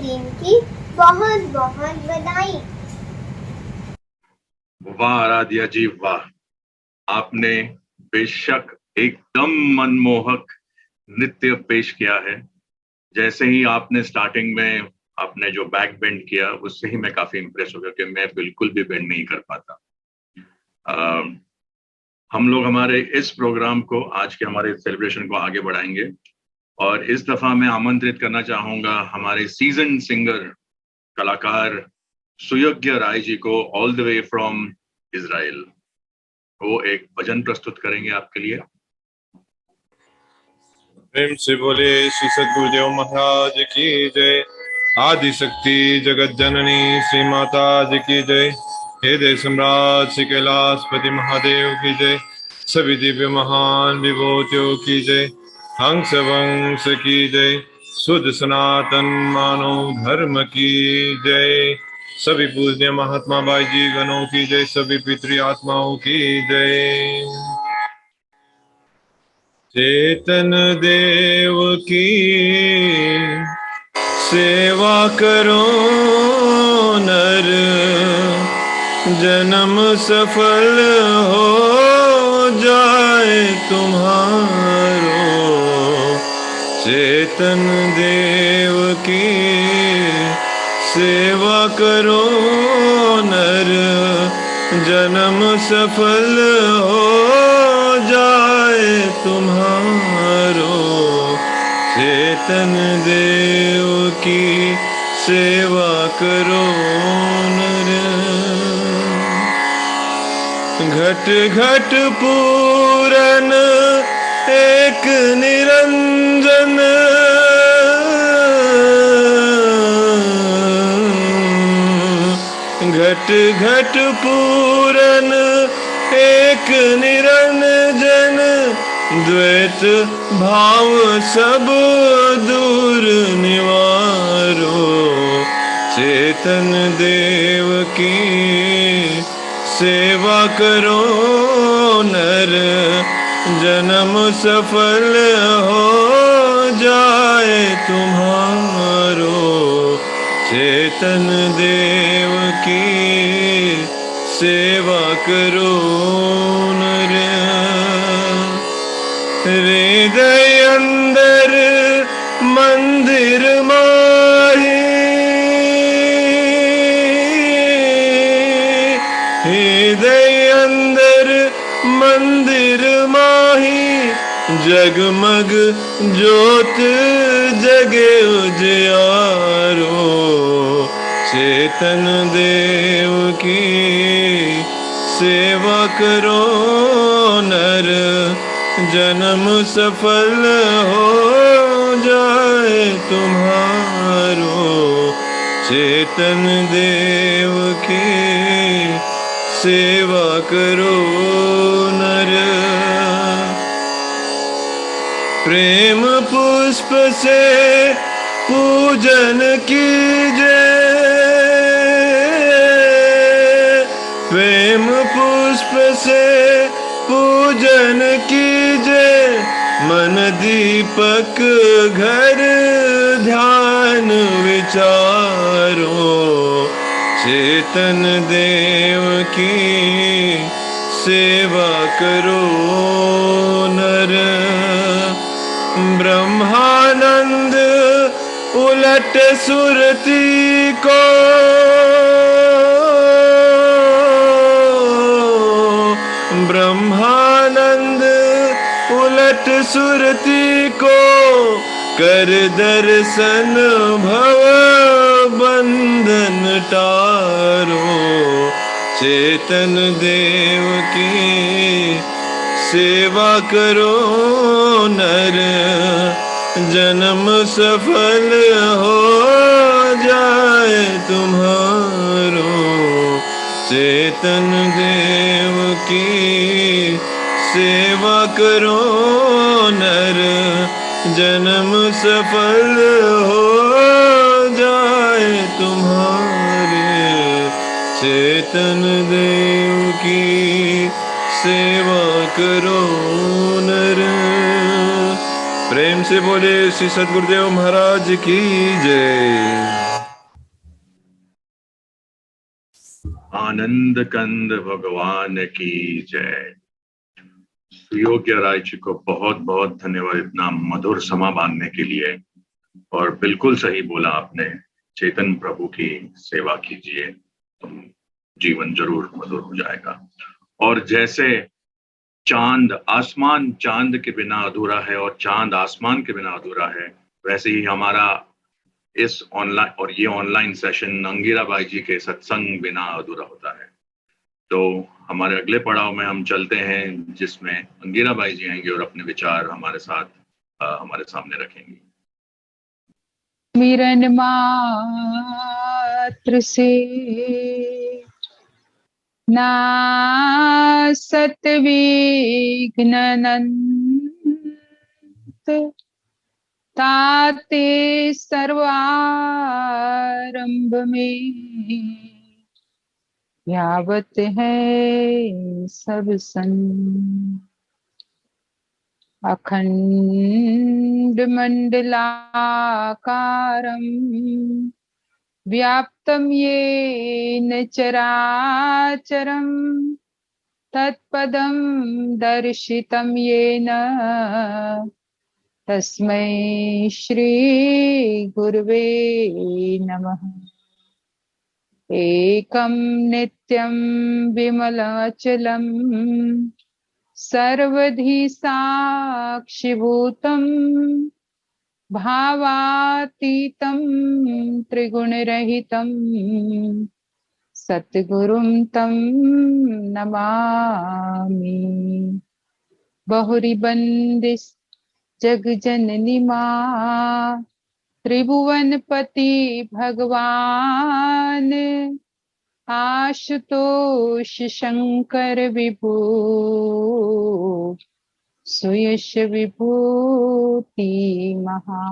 Speaker 5: दिन की बहुत बहुत बधाई।
Speaker 1: वाह आराध्या जी वाह, आपने बेशक एकदम मनमोहक नृत्य पेश किया है। जैसे ही आपने स्टार्टिंग में आपने जो बैक बेंड किया उससे ही मैं काफी इम्प्रेस हो गया कि मैं बिल्कुल भी बेंड नहीं कर पाता। हम लोग हमारे इस प्रोग्राम को, आज के हमारे सेलिब्रेशन को आगे बढ़ाएंगे और इस दफा मैं आमंत्रित करना चाहूंगा हमारे सीजन सिंगर कलाकार सुयोग्य राय जी को, all the way from Israel. वो एक भजन प्रस्तुत करेंगे आपके लिए।
Speaker 6: प्रेम से बोले श्री सद्गुरुदेव महाराज की जय। आदि शक्ति जगत जननी श्री माता जी की जय। हृदय सम्राट श्री कैलाशपति महादेव की जय। सभी दिव्य महान विभूतियों की जय। हंस वंश की जय। शुद्ध सनातन मानव धर्म की जय। सभी पूज्य महात्मा बाई जी गणों की जय। सभी पितृ आत्माओं की जय। चेतन देव की सेवा करो नर, जन्म सफल हो जाए तुम्हारो। चेतन देव की सेवा करो नर, जन्म सफल हो जाए तुम्हारो। चेतन देव की सेवा करो नर। घट घट पूरन एक निरंजन, घट घट पूरन एक निरंजन, द्वैत भाव सब दूर निवारो। चेतन देव की सेवा करो नर, जन्म सफल हो जाए तुम्हारो। चेतन देव की सेवा करो नर। हृदय अंदर मंदिर माही, हृदय अंदर मंदिर माही, जगमग ज्योत जगे उजियारो। चेतन देव की सेवा करो नर, जन्म सफल हो जाए तुम्हारो। चेतन देव की सेवा करो नर। प्रेम पुष्प से पूजन कीजिए, प्रेम पुष्प से पूजन कीजिए। मन दीपक घर ध्यान विचारो। चेतन देव की सेवा करो नर। ब्रह्मानंद उलट सुरती को, ब्रह्मानंद उलट सुरती को, कर दर्शन भव बंधन टारो। चेतन देव की सेवा करो नर, जन्म सफल हो जाए तुम्हारो। चेतन देव की सेवा करो नर, जन्म सफल हो जाए तुम्हारे। चेतन देव की सेवा करो नर। प्रेम से बोले श्री सद्गुरुदेव महाराज की जय।
Speaker 1: आनंद कंद भगवान की जय। सुयोग्य राय जी को बहुत बहुत धन्यवाद इतना मधुर समा बांधने के लिए। और बिल्कुल सही बोला आपने, चेतन प्रभु की सेवा कीजिए तो जीवन जरूर मधुर हो जाएगा। और जैसे चांद आसमान चांद के बिना अधूरा है और चांद आसमान के बिना अधूरा है, वैसे ही हमारा इस ऑनलाइन और ये ऑनलाइन सेशन अंगिरा बाई जी के सत्संग बिना अधूरा होता है। तो हमारे अगले पड़ाव में हम चलते हैं, जिसमें अंगिरा बाई जी आएंगे और अपने विचार हमारे साथ हमारे सामने रखेंगी।
Speaker 7: मिरन मात्र से नासत विघ्न अनंत, ताते सर्वारंभ में यावत है सब संग। अखंड मंडलाकारं व्याप्तं येन चराचरं, तत्पदं दर्शितं येन तस्मै श्री गुरुवे नमः। एकं नित्यं विमलाचलं सर्वधी साक्षिभूतं, भावातीतं त्रिगुणरहितं सद्गुरुं तं नमामि। बहुरिबन्दिस जगजननी मां, त्रिभुवनपति भगवान आशुतोष शंकर विभु, सुयश विभूति महा।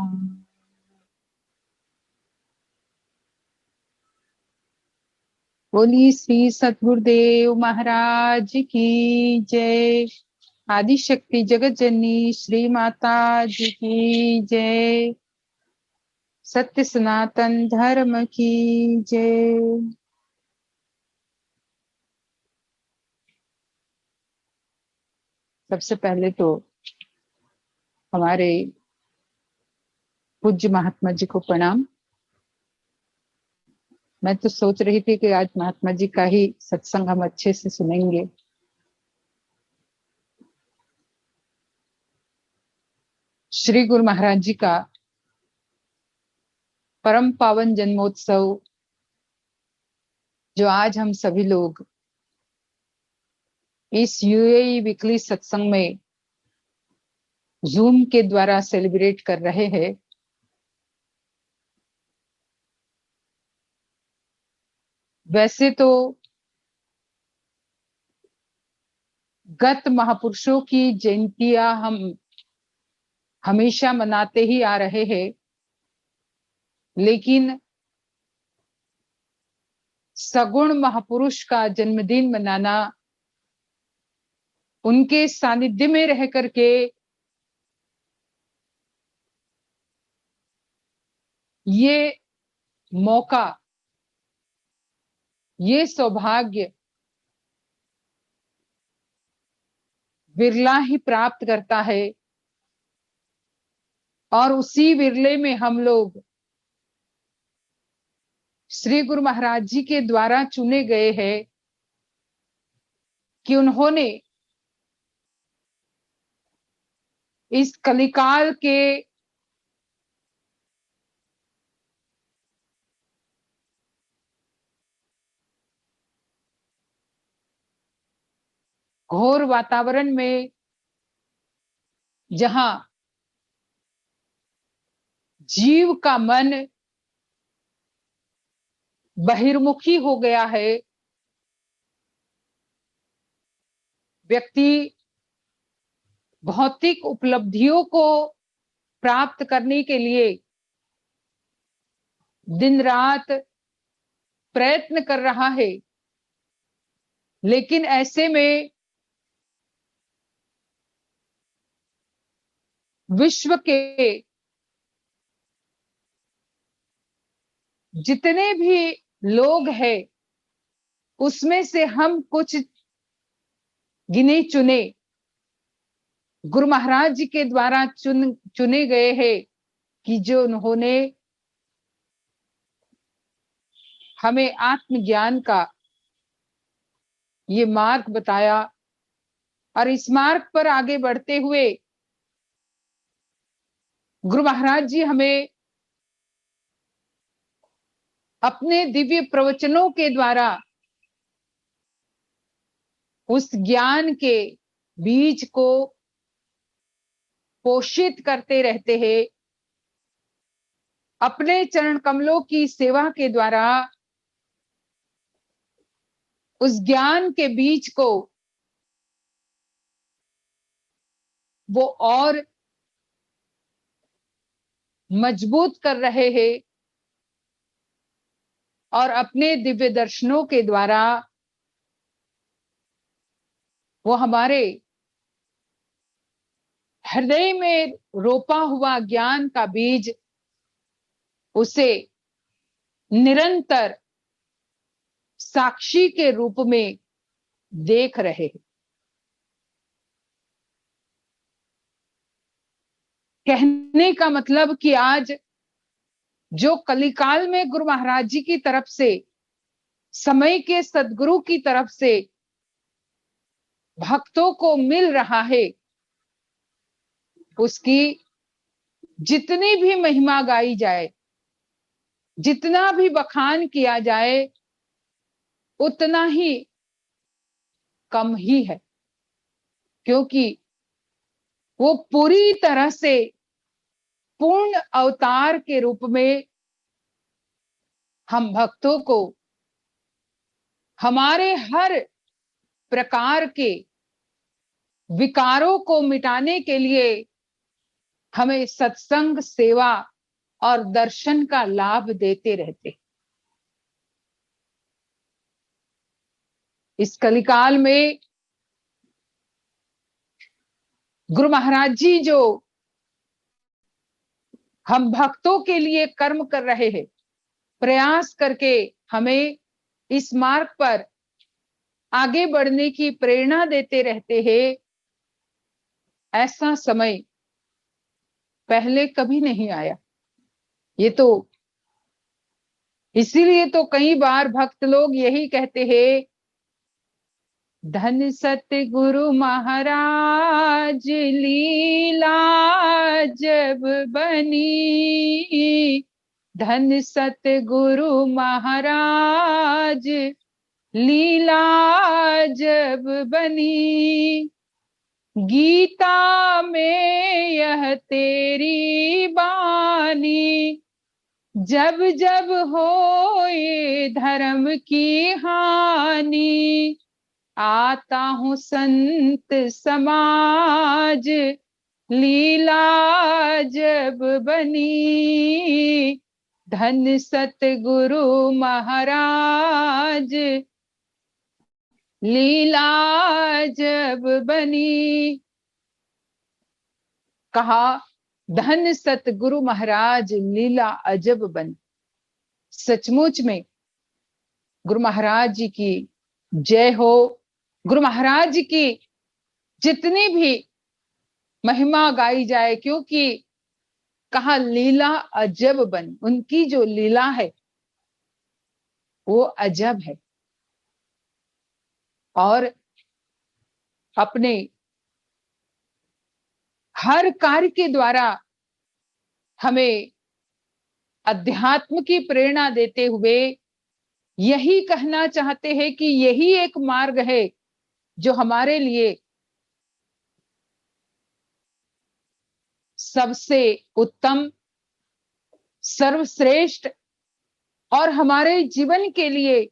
Speaker 7: बोली श्री सतगुरुदेव महाराज की जय। आदि शक्ति जगत जननी श्री माता जी की जय। सत्य सनातन धर्म की जय। सबसे पहले तो हमारे पूज्य महात्मा जी को प्रणाम। मैं तो सोच रही थी कि आज महात्मा जी का ही सत्संग हम अच्छे से सुनेंगे। श्री गुरु महाराज जी का परम पावन जन्मोत्सव जो आज हम सभी लोग इस यूएई वीकली सत्संग में जूम के द्वारा सेलिब्रेट कर रहे हैं, वैसे तो गत महापुरुषों की जयंतियां हम हमेशा मनाते ही आ रहे हैं, लेकिन सगुण महापुरुष का जन्मदिन मनाना, उनके सानिध्य में रह करके ये मौका, ये सौभाग्य विरला ही प्राप्त करता है। और उसी विरले में हम लोग श्री गुरु महाराज जी के द्वारा चुने गए हैं कि उन्होंने इस कलिकाल के घोर वातावरण में, जहां जीव का मन बहिर्मुखी हो गया है, व्यक्ति भौतिक उपलब्धियों को प्राप्त करने के लिए दिन रात प्रयत्न कर रहा है, लेकिन ऐसे में विश्व के जितने भी लोग हैं उसमें से हम कुछ गिने चुने गुरु महाराज जी के द्वारा चुने गए हैं कि जो उन्होंने हमें आत्मज्ञान का ये मार्ग बताया, और इस मार्ग पर आगे बढ़ते हुए गुरु महाराज जी हमें अपने दिव्य प्रवचनों के द्वारा उस ज्ञान के बीज को पोषित करते रहते हैं। अपने चरण कमलों की सेवा के द्वारा उस ज्ञान के बीज को वो और मजबूत कर रहे हैं, और अपने दिव्य दर्शनों के द्वारा वो हमारे हृदय में रोपा हुआ ज्ञान का बीज उसे निरंतर साक्षी के रूप में देख रहे हैं। कहने का मतलब कि आज जो कलिकाल में गुरु महाराज जी की तरफ से, समय के सदगुरु की तरफ से भक्तों को मिल रहा है, उसकी जितनी भी महिमा गाई जाए, जितना भी बखान किया जाए, उतना ही कम ही है, क्योंकि वो पूरी तरह से पूर्ण अवतार के रूप में हम भक्तों को हमारे हर प्रकार के विकारों को मिटाने के लिए हमें सत्संग, सेवा और दर्शन का लाभ देते रहते। इस कलिकाल में गुरु महाराज जी जो हम भक्तों के लिए कर्म कर रहे हैं, प्रयास करके हमें इस मार्ग पर आगे बढ़ने की प्रेरणा देते रहते हैं, ऐसा समय पहले कभी नहीं आया। ये तो इसीलिए तो कई बार भक्त लोग यही कहते हैं, धन सतगुरु महाराज लीला जब बनी, धन सतगुरु महाराज लीला जब बनी, गीता में यह तेरी बानी, जब जब होए धर्म की हानि, आता हूँ संत समाज लीला जब बनी, धन सतगुरु महाराज लीला जब बनी। कहा धन सतगुरु महाराज लीला अजब बनी। सचमुच में गुरु महाराज जी की जय हो। गुरु महाराज जी की जितनी भी महिमा गाई जाए, क्योंकि कहा लीला अजब बनी, उनकी जो लीला है वो अजब है, और अपने हर कार्य के द्वारा हमें अध्यात्म की प्रेरणा देते हुए यही कहना चाहते हैं कि यही एक मार्ग है जो हमारे लिए सबसे उत्तम, सर्वश्रेष्ठ और हमारे जीवन के लिए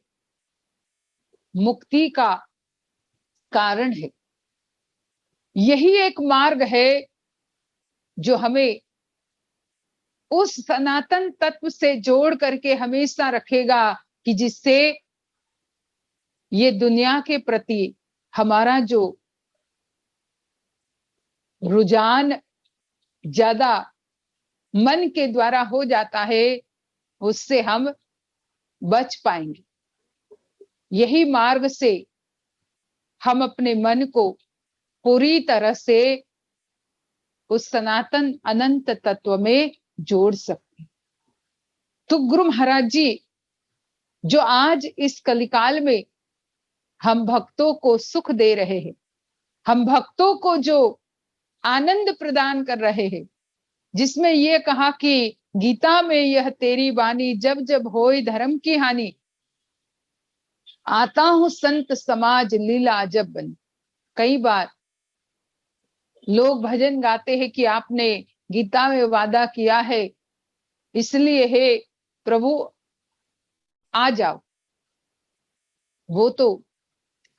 Speaker 7: मुक्ति का कारण है। यही एक मार्ग है जो हमें उस सनातन तत्व से जोड़ करके हमेशा रखेगा कि जिससे ये दुनिया के प्रति हमारा जो रुझान ज्यादा मन के द्वारा हो जाता है, उससे हम बच पाएंगे। यही मार्ग से हम अपने मन को पूरी तरह से उस सनातन अनंत तत्व में जोड़ सकते। तो गुरु महाराज जी जो आज इस कलिकाल में हम भक्तों को सुख दे रहे हैं, हम भक्तों को जो आनंद प्रदान कर रहे हैं, जिसमें ये कहा कि गीता में यह तेरी वाणी जब जब होए धर्म की हानि, आता हूं संत समाज लीला अजब बनी। कई बार लोग भजन गाते हैं कि आपने गीता में वादा किया है, इसलिए हे प्रभु आ जाओ। वो तो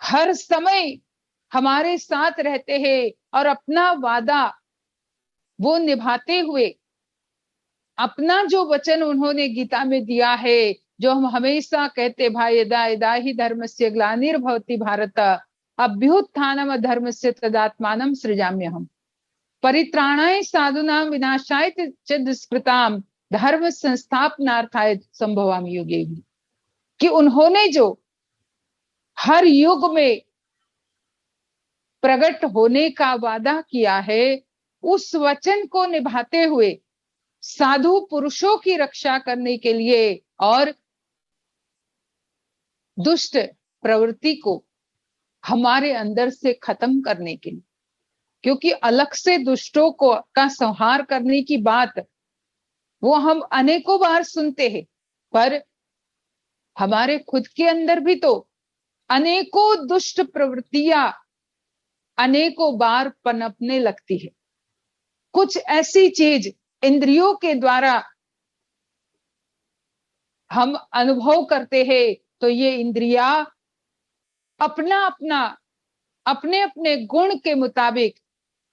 Speaker 7: हर समय हमारे साथ रहते हैं और अपना वादा वो निभाते हुए, अपना जो वचन उन्होंने गीता में दिया है, जो हम हमेशा कहते भाई यदा यदा ही धर्मस्य ग्लानिर्भवति भारत अभ्युत्थानम धर्मस्य तदात्मानं सृजाम्यहम् परित्राणाय साधूनां विनाशाय च दुष्कृतां धर्म संस्थापनार्थाय संभवामि युगे युगे। कि उन्होंने जो हर युग में प्रकट होने का वादा किया है, उस वचन को निभाते हुए साधु पुरुषों की रक्षा करने के लिए और दुष्ट प्रवृत्ति को हमारे अंदर से खत्म करने के लिए, क्योंकि अलग से दुष्टों को का संहार करने की बात वो हम अनेकों बार सुनते हैं, पर हमारे खुद के अंदर भी तो अनेकों दुष्ट प्रवृत्तियां अनेकों बार पनपने लगती है। कुछ ऐसी चीज इंद्रियों के द्वारा हम अनुभव करते हैं, तो ये इंद्रिया अपना अपना अपने अपने गुण के मुताबिक,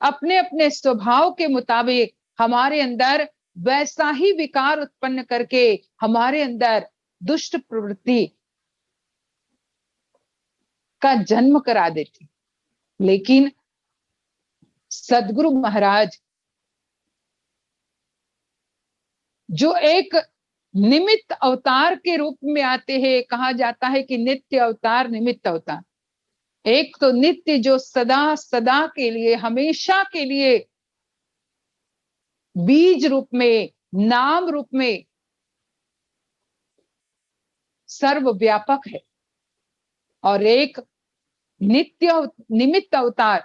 Speaker 7: अपने अपने स्वभाव के मुताबिक हमारे अंदर वैसा ही विकार उत्पन्न करके हमारे अंदर दुष्ट प्रवृत्ति का जन्म करा देती। लेकिन सदगुरु महाराज जो एक निमित्त अवतार के रूप में आते हैं, कहा जाता है कि नित्य अवतार निमित्त अवतार। एक तो नित्य जो सदा सदा के लिए, हमेशा के लिए बीज रूप में, नाम रूप में सर्वव्यापक है, और एक नित्य निमित्त अवतार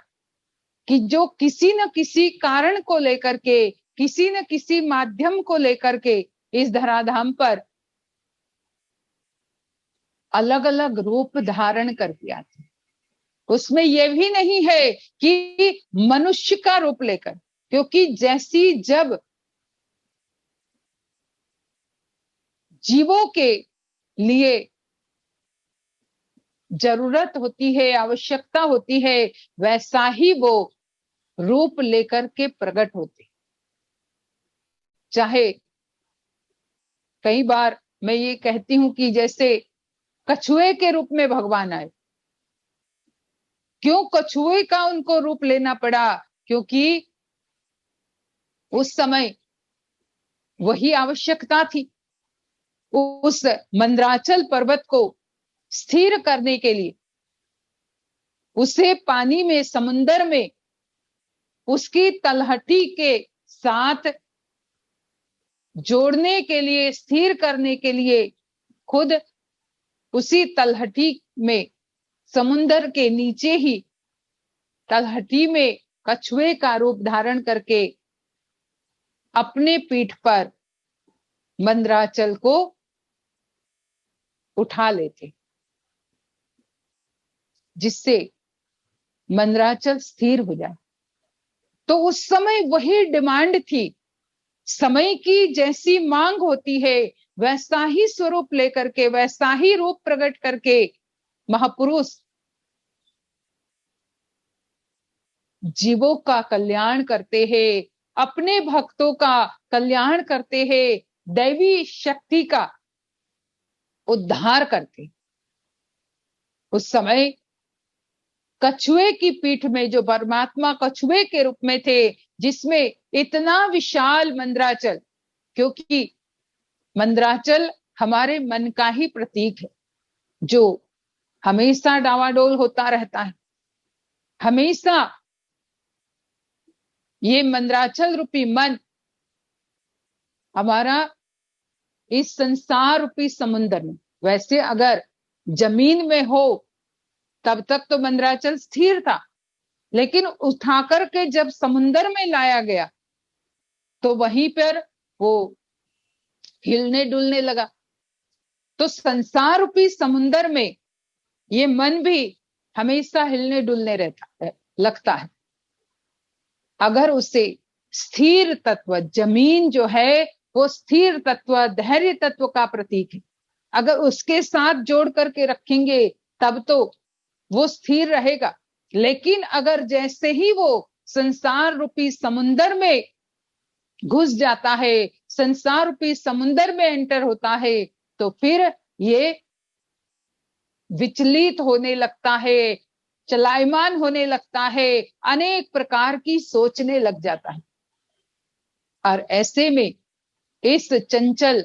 Speaker 7: कि जो किसी न किसी कारण को लेकर के, किसी न किसी माध्यम को लेकर के इस धराधाम पर अलग अलग रूप धारण करके आते हैं। उसमें यह भी नहीं है कि मनुष्य का रूप लेकर, क्योंकि जैसी जब जीवों के लिए जरूरत होती है, आवश्यकता होती है, वैसा ही वो रूप लेकर के प्रकट होते। चाहे कई बार मैं ये कहती हूं कि जैसे कछुए के रूप में भगवान आए। क्यों कछुए का उनको रूप लेना पड़ा? क्योंकि उस समय वही आवश्यकता थी, उस मंदराचल पर्वत को स्थिर करने के लिए, उसे पानी में, समुंदर में उसकी तलहटी के साथ जोड़ने के लिए, स्थिर करने के लिए खुद उसी तलहटी में, समुंदर के नीचे ही तलहटी में कछुए का रूप धारण करके अपने पीठ पर मंदराचल को उठा लेते, जिससे मंदराचल स्थिर हो जाए। तो उस समय वही डिमांड थी, समय की जैसी मांग होती है वैसा ही स्वरूप लेकर के, वैसा ही रूप प्रकट करके महापुरुष जीवों का कल्याण करते हैं, अपने भक्तों का कल्याण करते हैं, दैवी शक्ति का उद्धार करते। उस समय कछुए की पीठ में जो परमात्मा कछुए के रूप में थे, जिसमें इतना विशाल मंदराचल, क्योंकि मंदराचल हमारे मन का ही प्रतीक है, जो हमेशा डावाडोल होता रहता है। हमेशा ये मंदराचल रूपी मन हमारा इस संसार रूपी समुद्र में, वैसे अगर जमीन में हो तब तक तो मंदराचल स्थिर था, लेकिन उठाकर के जब समुद्र में लाया गया तो वहीं पर वो हिलने डुलने लगा। तो संसार रूपी समुद्र में ये मन भी हमेशा हिलने डुलने रहता है, लगता है। अगर उसे स्थिर तत्व, जमीन जो है वो स्थिर तत्व, धैर्य तत्व का प्रतीक है, अगर उसके साथ जोड़ करके रखेंगे तब तो वो स्थिर रहेगा। लेकिन अगर जैसे ही वो संसार रूपी समुद्र में घुस जाता है, संसार रूपी समुद्र में एंटर होता है, तो फिर ये विचलित होने लगता है, चलायमान होने लगता है, अनेक प्रकार की सोचने लग जाता है। और ऐसे में इस चंचल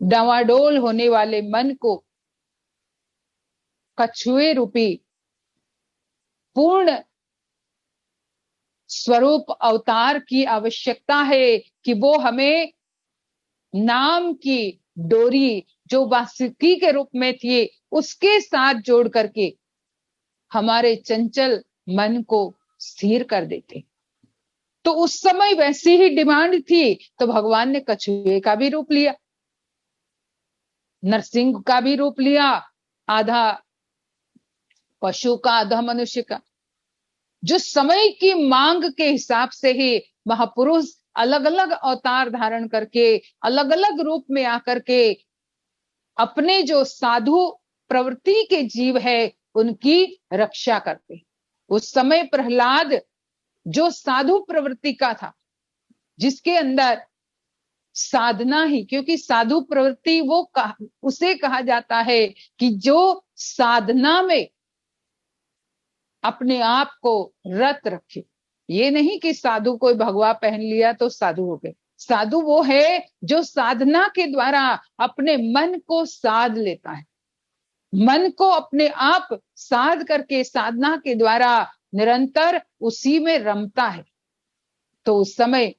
Speaker 7: डावाडोल होने वाले मन को कछुए रूपी पूर्ण स्वरूप अवतार की आवश्यकता है कि वो हमें नाम की डोरी जो वासुकी के रूप में थी उसके साथ जोड़ करके हमारे चंचल मन को स्थिर कर देते। तो उस समय वैसी ही डिमांड थी, तो भगवान ने कछुए का भी रूप लिया, नरसिंह का भी रूप लिया, आधा पशु का आधा मनुष्य का। जो समय की मांग के हिसाब से ही महापुरुष अलग अलग अवतार धारण करके, अलग अलग रूप में आकर के अपने जो साधु प्रवृत्ति के जीव है उनकी रक्षा करते। उस समय प्रहलाद जो साधु प्रवृत्ति का था, जिसके अंदर साधना ही, क्योंकि साधु प्रवृत्ति उसे कहा जाता है कि जो साधना में अपने आप को रत रखे। ये नहीं कि साधु कोई भगवा पहन लिया तो साधु हो गए। साधु वो है जो साधना के द्वारा अपने मन को साध लेता है, मन को अपने आप साध करके साधना के द्वारा निरंतर उसी में रमता है। तो उस समय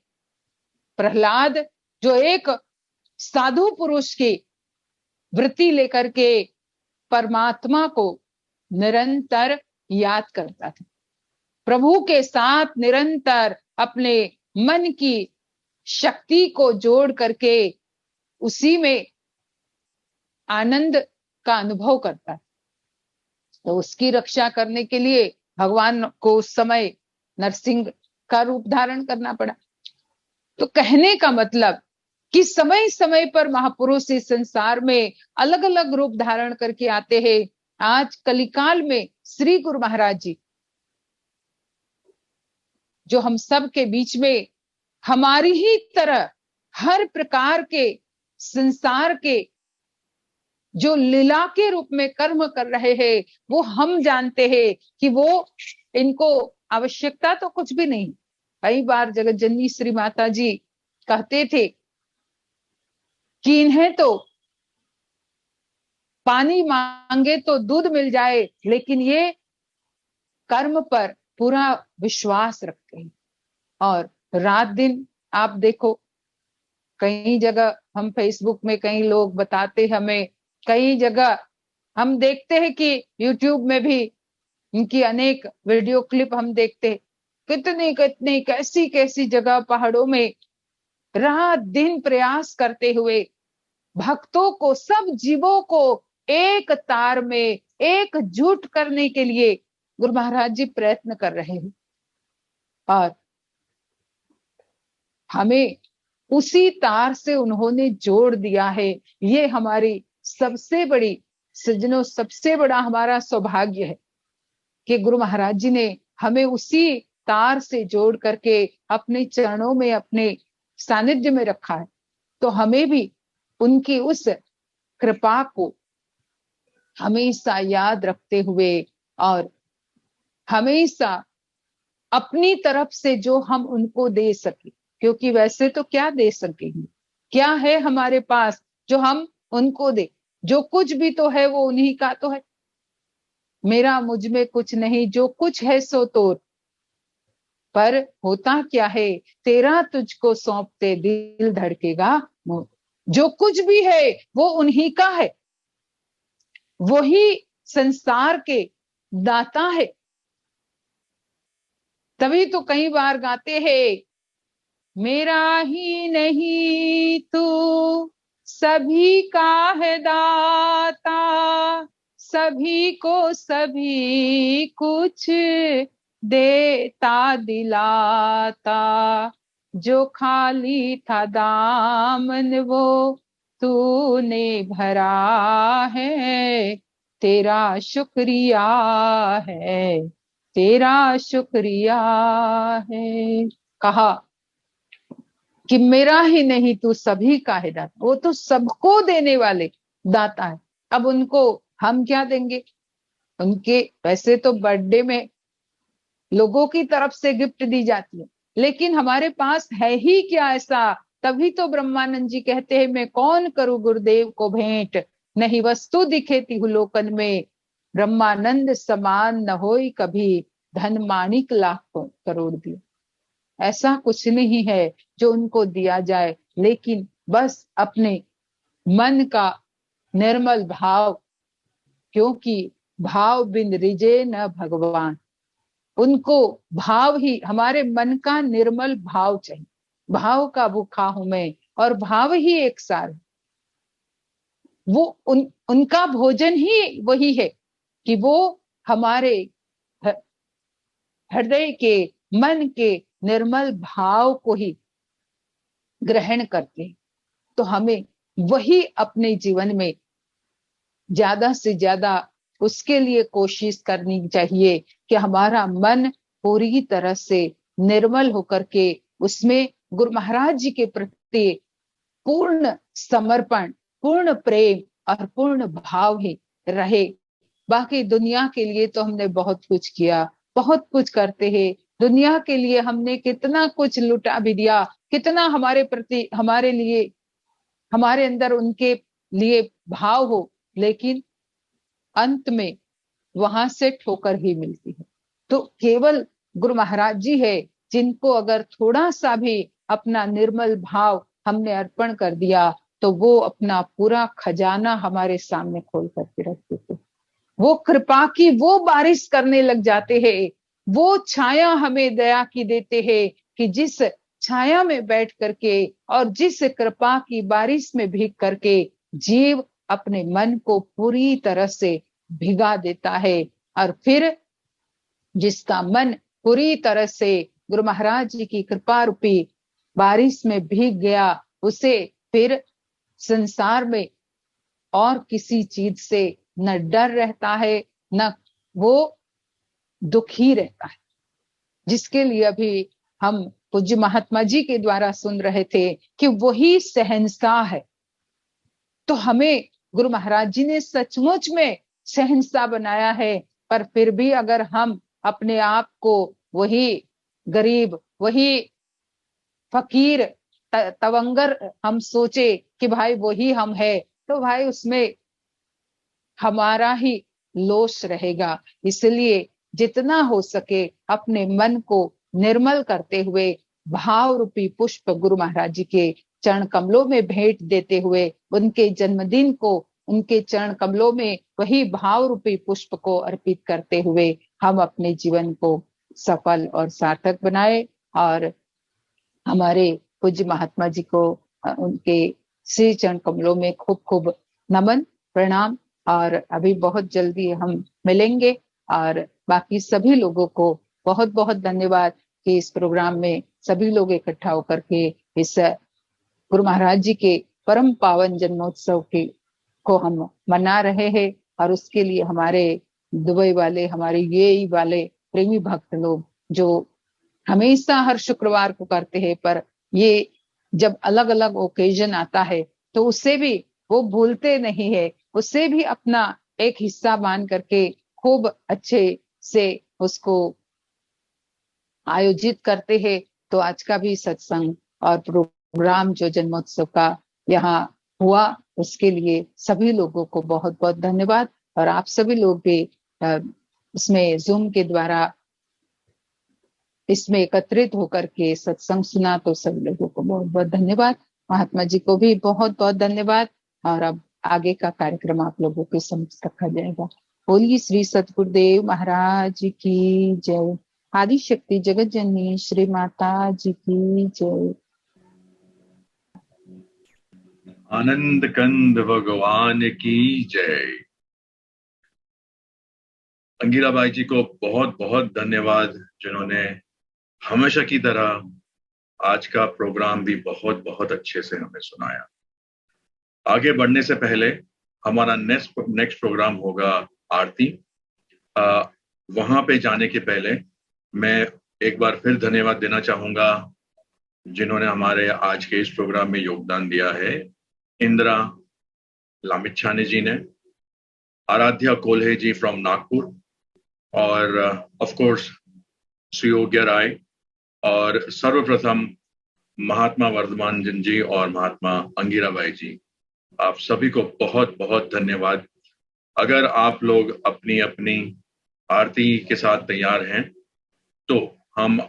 Speaker 7: प्रहलाद जो एक साधु पुरुष की वृत्ति लेकर के परमात्मा को निरंतर याद करता था, प्रभु के साथ निरंतर अपने मन की शक्ति को जोड़ करके उसी में आनंद का अनुभव करता है। तो उसकी रक्षा करने के लिए भगवान को उस समय नरसिंह का रूप धारण करना पड़ा। तो कहने का मतलब कि समय समय पर महापुरुष इस संसार में अलग अलग रूप धारण करके आते हैं। आज कलिकाल में श्री गुरु महाराज जी जो हम सब के बीच में हमारी ही तरह हर प्रकार के संसार के जो लीला के रूप में कर्म कर रहे हैं, वो हम जानते हैं कि वो इनको आवश्यकता तो कुछ भी नहीं। कई बार जगत जननी श्री माता जी कहते थे कि इन्हें तो पानी मांगे तो दूध मिल जाए, लेकिन ये कर्म पर पूरा विश्वास रखते हैं। और रात दिन आप देखो, कई जगह हम फेसबुक में कई लोग बताते हमें, कई जगह हम देखते हैं कि यूट्यूब में भी इनकी अनेक वीडियो क्लिप हम देखते हैं, कितनी कितनी कैसी कैसी जगह पहाड़ों में रात दिन प्रयास करते हुए भक्तों को, सब जीवों को एक तार में एकजुट करने के लिए गुरु महाराज जी प्रयत्न कर रहे हैं। और हमें उसी तार से उन्होंने जोड़ दिया है। ये हमारी सबसे बड़ी सज्जनों, सबसे बड़ा हमारा सौभाग्य है कि गुरु महाराज जी ने हमें उसी तार से जोड़ करके अपने चरणों में, अपने सानिध्य में रखा है। तो हमें भी उनकी उस कृपा को हमेशा याद रखते हुए और हमेशा अपनी तरफ से जो हम उनको दे सके, क्योंकि वैसे तो क्या दे सकेंगे, क्या है हमारे पास जो हम उनको दे। जो कुछ भी तो है वो उन्हीं का तो है। मेरा मुझ में कुछ नहीं, जो कुछ है सो तोर। पर होता क्या है, तेरा तुझको सौंपते दिल धड़केगा मोर। जो कुछ भी है वो उन्हीं का है, वही संसार के दाता है। तभी तो कई बार गाते हैं, मेरा ही नहीं तू सभी का है दाता, सभी को सभी कुछ देता दिलाता। जो खाली था दामन वो तूने भरा है, तेरा शुक्रिया है, तेरा शुक्रिया है। कहा कि मेरा ही नहीं तू सभी का है दाता, वो तो सबको देने वाले दाता है। अब उनको हम क्या देंगे? उनके वैसे तो बर्थडे में लोगों की तरफ से गिफ्ट दी जाती है, लेकिन हमारे पास है ही क्या ऐसा? तभी तो ब्रह्मानंद जी कहते हैं, मैं कौन करूं गुरुदेव को भेंट, नहीं वस्तु दिखे तिहुलोकन में, ब्रह्मानंद समान न होई कभी, धन माणिक लाख करोड़ दिए। ऐसा कुछ नहीं है जो उनको दिया जाए, लेकिन बस अपने मन का निर्मल भाव, क्योंकि भाव बिन रिजे न भगवान। उनको भाव ही, हमारे मन का निर्मल भाव चाहिए। भाव का भूखा हूं मैं, और भाव ही एक सार। वो उनका भोजन ही वही है कि वो हमारे हृदय के, मन के निर्मल भाव को ही ग्रहण करते हैं। तो हमें वही अपने जीवन में ज्यादा से ज्यादा उसके लिए कोशिश करनी चाहिए कि हमारा मन पूरी तरह से निर्मल होकर के उसमें गुरु महाराज जी के प्रति पूर्ण समर्पण, पूर्ण प्रेम और पूर्ण भाव ही रहे। बाकी दुनिया के लिए तो हमने बहुत कुछ किया, बहुत कुछ करते हैं। दुनिया के लिए हमने कितना कुछ लुटा भी दिया, कितना हमारे प्रति, हमारे लिए, हमारे अंदर उनके लिए भाव हो, लेकिन अंत में वहां से ठोकर ही मिलती है। तो केवल गुरु महाराज जी है जिनको अगर थोड़ा सा भी अपना निर्मल भाव हमने अर्पण कर दिया, तो वो अपना पूरा खजाना हमारे सामने खोल करके रख देते। वो कृपा की वो बारिश करने लग जाते हैं, वो छाया हमें दया की देते हैं कि जिस छाया में बैठ करके और जिस कृपा की बारिश में भीग करके जीव अपने मन को पूरी तरह से भिगा देता है। और फिर जिसका मन पूरी तरह से गुरु महाराज जी की कृपा रूपी बारिश में भीग गया, उसे फिर संसार में और किसी चीज से न डर रहता है, न वो दुखी रहता है। जिसके लिए अभी हम पूज्य महात्मा जी के द्वारा सुन रहे थे कि वही शहंशाह है। तो हमें गुरु महाराज जी ने सचमुच में शहंशाह बनाया है, पर फिर भी अगर हम अपने आप को वही गरीब, वही फकीर, तवंगर हम सोचे कि भाई वही हम है, तो भाई उसमें हमारा ही लोश रहेगा। इसलिए जितना हो सके अपने मन को निर्मल करते हुए भाव रूपी पुष्प गुरु महाराज जी के चरण कमलों में भेंट देते हुए, उनके जन्मदिन को उनके चरण कमलों में वही भाव रूपी पुष्प को अर्पित करते हुए हम अपने जीवन को सफल और सार्थक बनाए। और हमारे पूज्य महात्मा जी को उनके श्री चरण कमलों में खूब खूब नमन प्रणाम। और अभी बहुत जल्दी हम मिलेंगे, और बाकी सभी लोगों को बहुत बहुत धन्यवाद कि इस प्रोग्राम में सभी लोग इकट्ठा होकर के इस गुरु महाराज जी के परम पावन जन्मोत्सव को हम मना रहे हैं। और उसके लिए हमारे दुबई वाले, हमारे यूएई वाले प्रेमी भक्त लोग जो हमेशा हर शुक्रवार को करते हैं, पर ये जब अलग अलग ओकेजन आता है तो उससे भी वो भूलते नहीं है, उससे भी अपना एक हिस्सा मान करके खूब अच्छे से उसको आयोजित करते हैं। तो आज का भी सत्संग और प्रोग्राम जो जन्मोत्सव का यहाँ हुआ, उसके लिए सभी लोगों को बहुत बहुत धन्यवाद। और आप सभी लोग भी इसमें जूम के द्वारा इसमें एकत्रित होकर के सत्संग सुना, तो सब लोगों को बहुत बहुत धन्यवाद। महात्मा जी को भी बहुत बहुत धन्यवाद। और अब आगे का कार्यक्रम आप लोगों के समक्ष रखा जाएगा। बोलिए श्री सतगुरुदेव महाराज की जय। आदि शक्ति जगत जननी श्री माता जी की जय।
Speaker 1: आनंद कंद भगवान की जय। अंगिरा बाई जी को बहुत बहुत धन्यवाद, जिन्होंने हमेशा की तरह आज का प्रोग्राम भी बहुत बहुत अच्छे से हमें सुनाया। आगे बढ़ने से पहले हमारा नेक्स्ट प्रोग्राम होगा आरती। वहां पे जाने के पहले मैं एक बार फिर धन्यवाद देना चाहूंगा जिन्होंने हमारे आज के इस प्रोग्राम में योगदान दिया है। इंदिरा लामिच्छाने जी ने, आराध्या कोल्हे जी फ्रॉम नागपुर, और ऑफ कोर्स सुयोग्य राय, और सर्वप्रथम महात्मा वर्धमान जी और महात्मा अंगिरा बाई जी, आप सभी को बहुत बहुत धन्यवाद। अगर आप लोग अपनी अपनी आरती के साथ तैयार हैं तो हम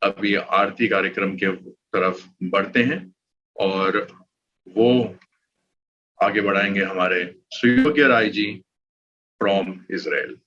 Speaker 1: अभी आरती कार्यक्रम के तरफ बढ़ते हैं और वो आगे बढ़ाएंगे हमारे सुयोग्य राय जी फ्रॉम इजराइल।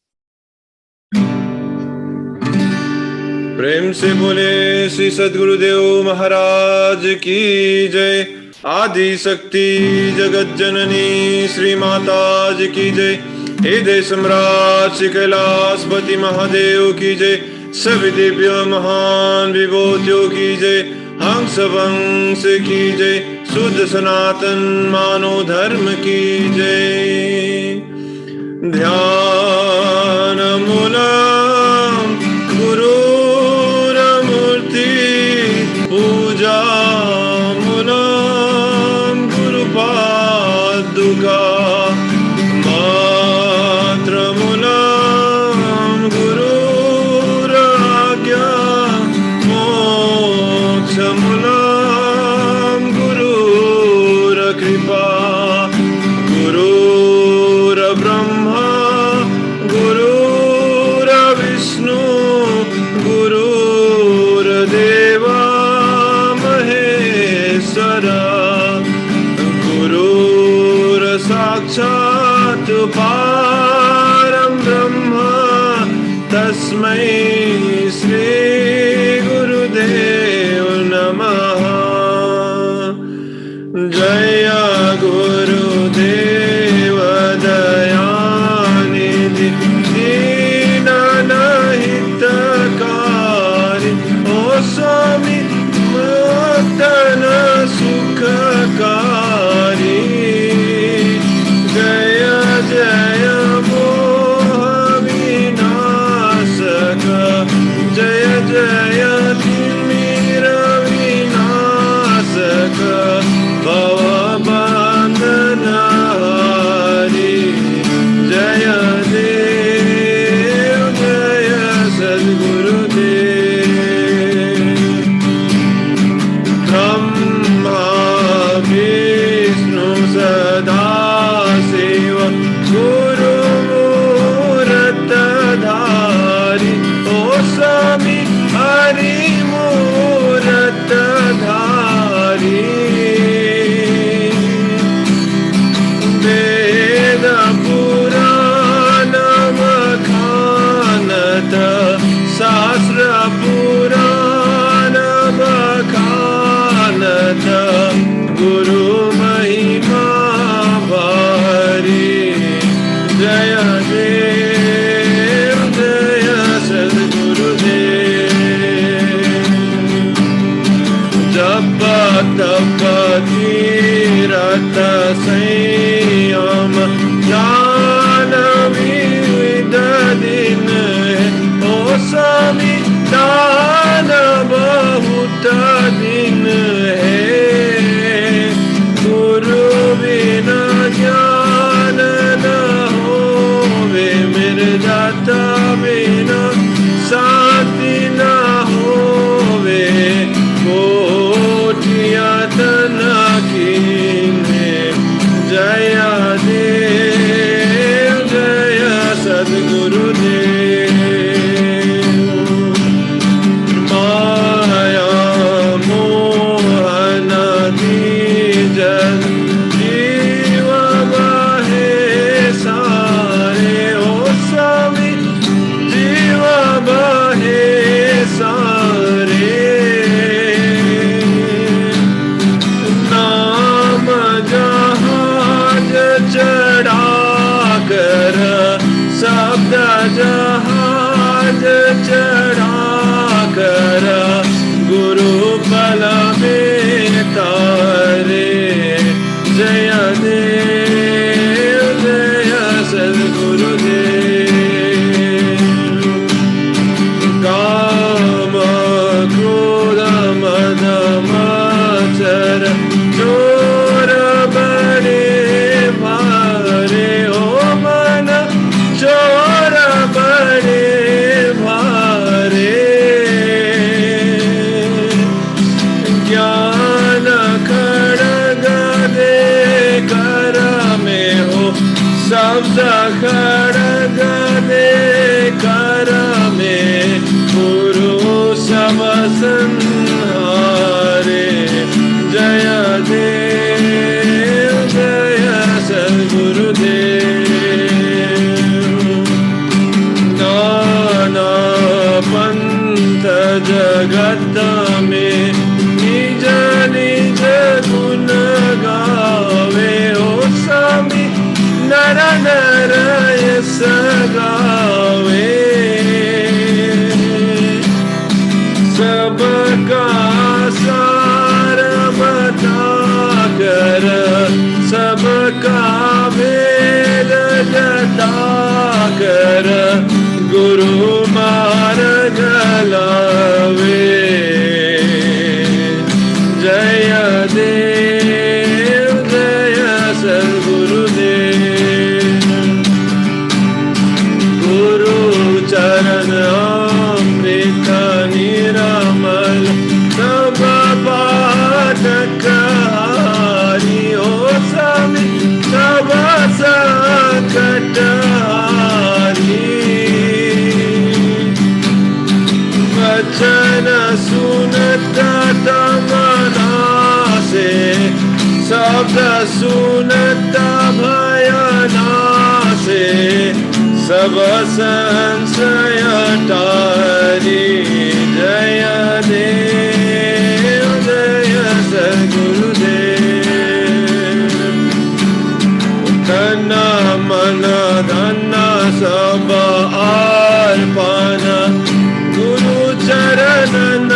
Speaker 6: प्रेम से बोले श्री सद्गुरुदेव महाराज की जय। आदि शक्ति जगत जननी श्री माता जी की जय। हृदय सम्राट श्री कैलाशपति महादेव की जय। सभी दिव्य महान विभूतियों की जय। हंस वंश की जय। शुद्ध सनातन मानव धर्म की जय। ध्यान मूलम गुरुरमूर्ति पूजा मूलम गुरुपादुका मात्र मूलम गुरुराज्ञा मोक्ष मूलम गुरुरकृपा गुरुर्ब्रह्मा गुरुर्विष्णु गुरुर्देवा महेश्वरा गुरुर्साक्षात् परं ब्रह्म तस्मै श्री गुरुदेव नमः। जय गुरुदेव दयानिधि दीनहितकारी ओ स्वामी मोक्तन सुखकारी। जय जय मोह विनाशक जय जय तिमिर विनाशक भवबन्धनहारी। जय देव जय सद्गुरुदेव। ब्रह्मा विष्णु सदा शिव गुरुमूर्तधारी ओ स्वामी हरि मूर्तधारी। वेद पुराण बखानत शास्त्र पुराण बखानत गुरु महिमा भारी। जय देव जय सद्गुरुदेव। जप तप तीरथ संयम ज्ञान विविध दिन है ओ स्वामी दान बहुत दिन है। गुरु बिना ज्ञान न होवे मेरे दाता बिना शांति न होवे। कोटिया तन कीने जय देव जय सद्गुरु शब्द खड्ग दे कर में पुरुष संहारे जय देव जय सद्गुरुदेव नाना पंथ जगत में निज निज गुण गावे हो स्वामी नर नर यस गावे सबका सार बता कर सबका वेद जता कर गुरु मार्ग लावे जय देव जय सद्गुरुदेव गुरु चरण अमृत निरामल सब पाठक हारी हो स्वामी सब संकट हारी वचन सुनता तमना से शब्द सुनता भयना से सब संशय टारी जय देव जय सद्गुरुदेव तन मन धन सब अर्पण गुरु चरण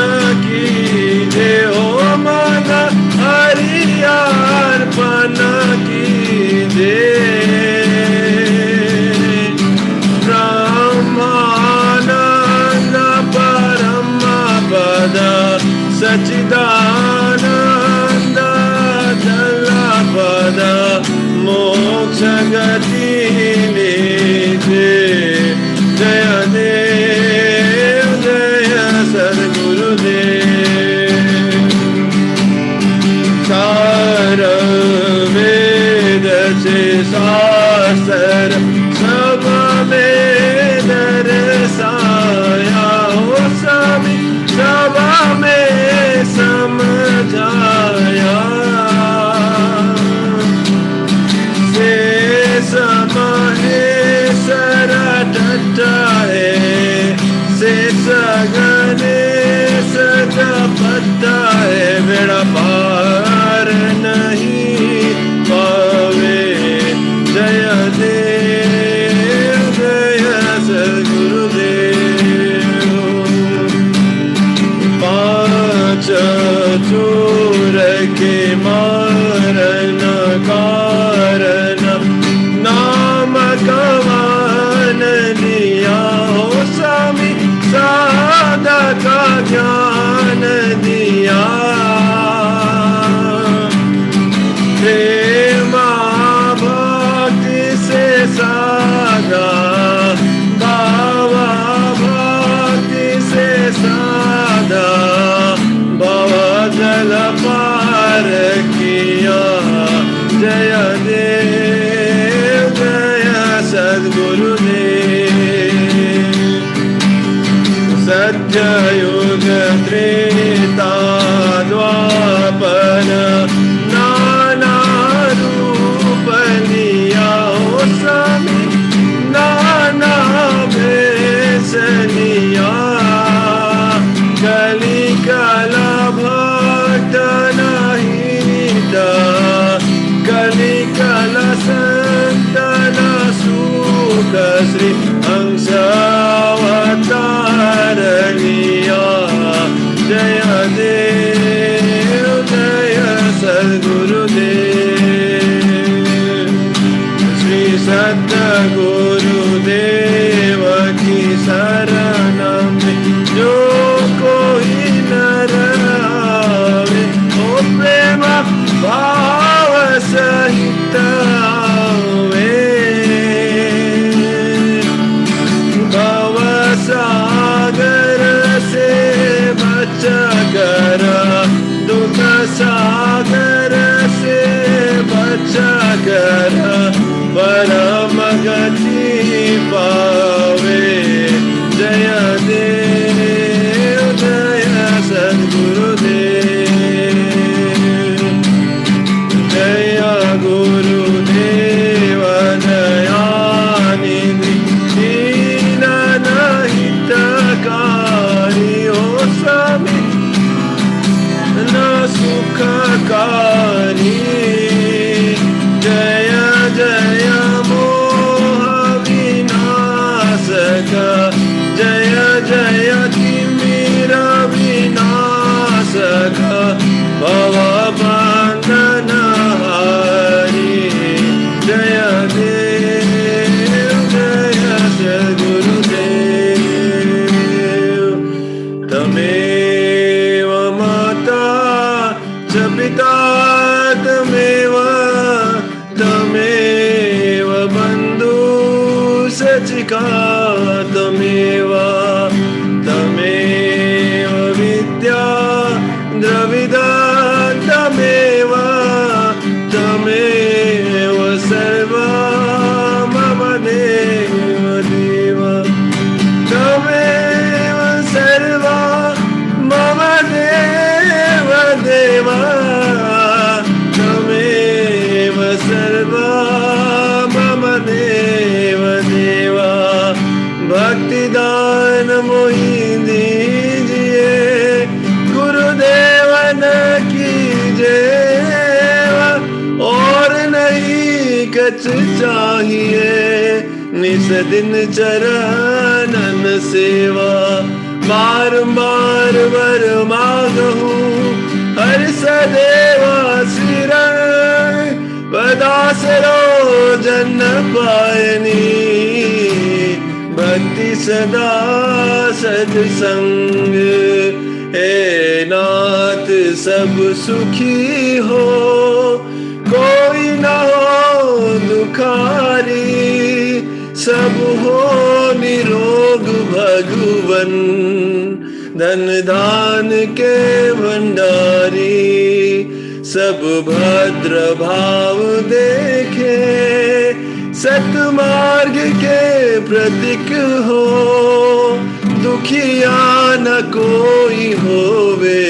Speaker 6: की जे हो मन हरि अर्पण की जे ब्रह्मानंद परम पद सच्चिदानंद जल पद मोक्ष गति लीजे जय देव जय सद्गुरुदेव सार वेद से शास्त्र सब में दर्शाया हो स्वामी सब में समझाया शेष महेश्वर डटा है शेष गणेश पता है बेड़ा पार नहीं पावे जय देव जय सद्गुरुदेव पांच चोर के मारन कारण नाम कमान दिया हो स्वामी सादा का ज्ञान दिया प्रेमा भक्ति से सादा भावा भक्ति से सादा भव जल पार किया जय देव जय सद्गुरुदेव सत्य युग त्रेता द्वापर नाना रूप लिया हो स्वामी नाना भेष लिया कली कला भक्त नहीं कली कला संतन सुख श्री हंस अवतार लिया जय देव जय सद्गुरुदेव श्री सद्गुरुदेव की शरण में जो कोई नर आवे ओ प्रेम भाव सहित आवे भव सागर से बच कर दुख सागर से बच कर परम गति पावे। जय देव जय सद्गुरुदेव, जय गुरुदेव दयानिधि दीनन हितकारी हो स्वामी न सुखकारी। जय जय मोह विनाशक, जय जय तिमिर विनाशक, भव बंधन हारी। जय देव जय सद्गुरुदेव, तमेव माता च पिता तमेव, तमेव बन्धु सचिका तमेव, तमेव विद्या द्रविदा तमेव, तमेव सर्वा मम देव देव, तमेव सर्वा मम देव देव, तमेव सर्वा मम देव देव। भक्तिदान मोहि दीजिए, गुरुदेवन कीजिए, और नहीं कुछ चाहिए, निस दिन चरणन सेवा। बारंबार वर मांगहूँ हर सदेवा सिर, पदासरो जन पायनी, भक्ति सदा सत्संग। हे नाथ सब सुखी हो, कोई न हो दुखारी, सब हो निरोग भगवन, धन धान के भंडारी। सब भद्र भाव देखे, सतमार्ग के प्रतीक हो, दुखिया न कोई होवे,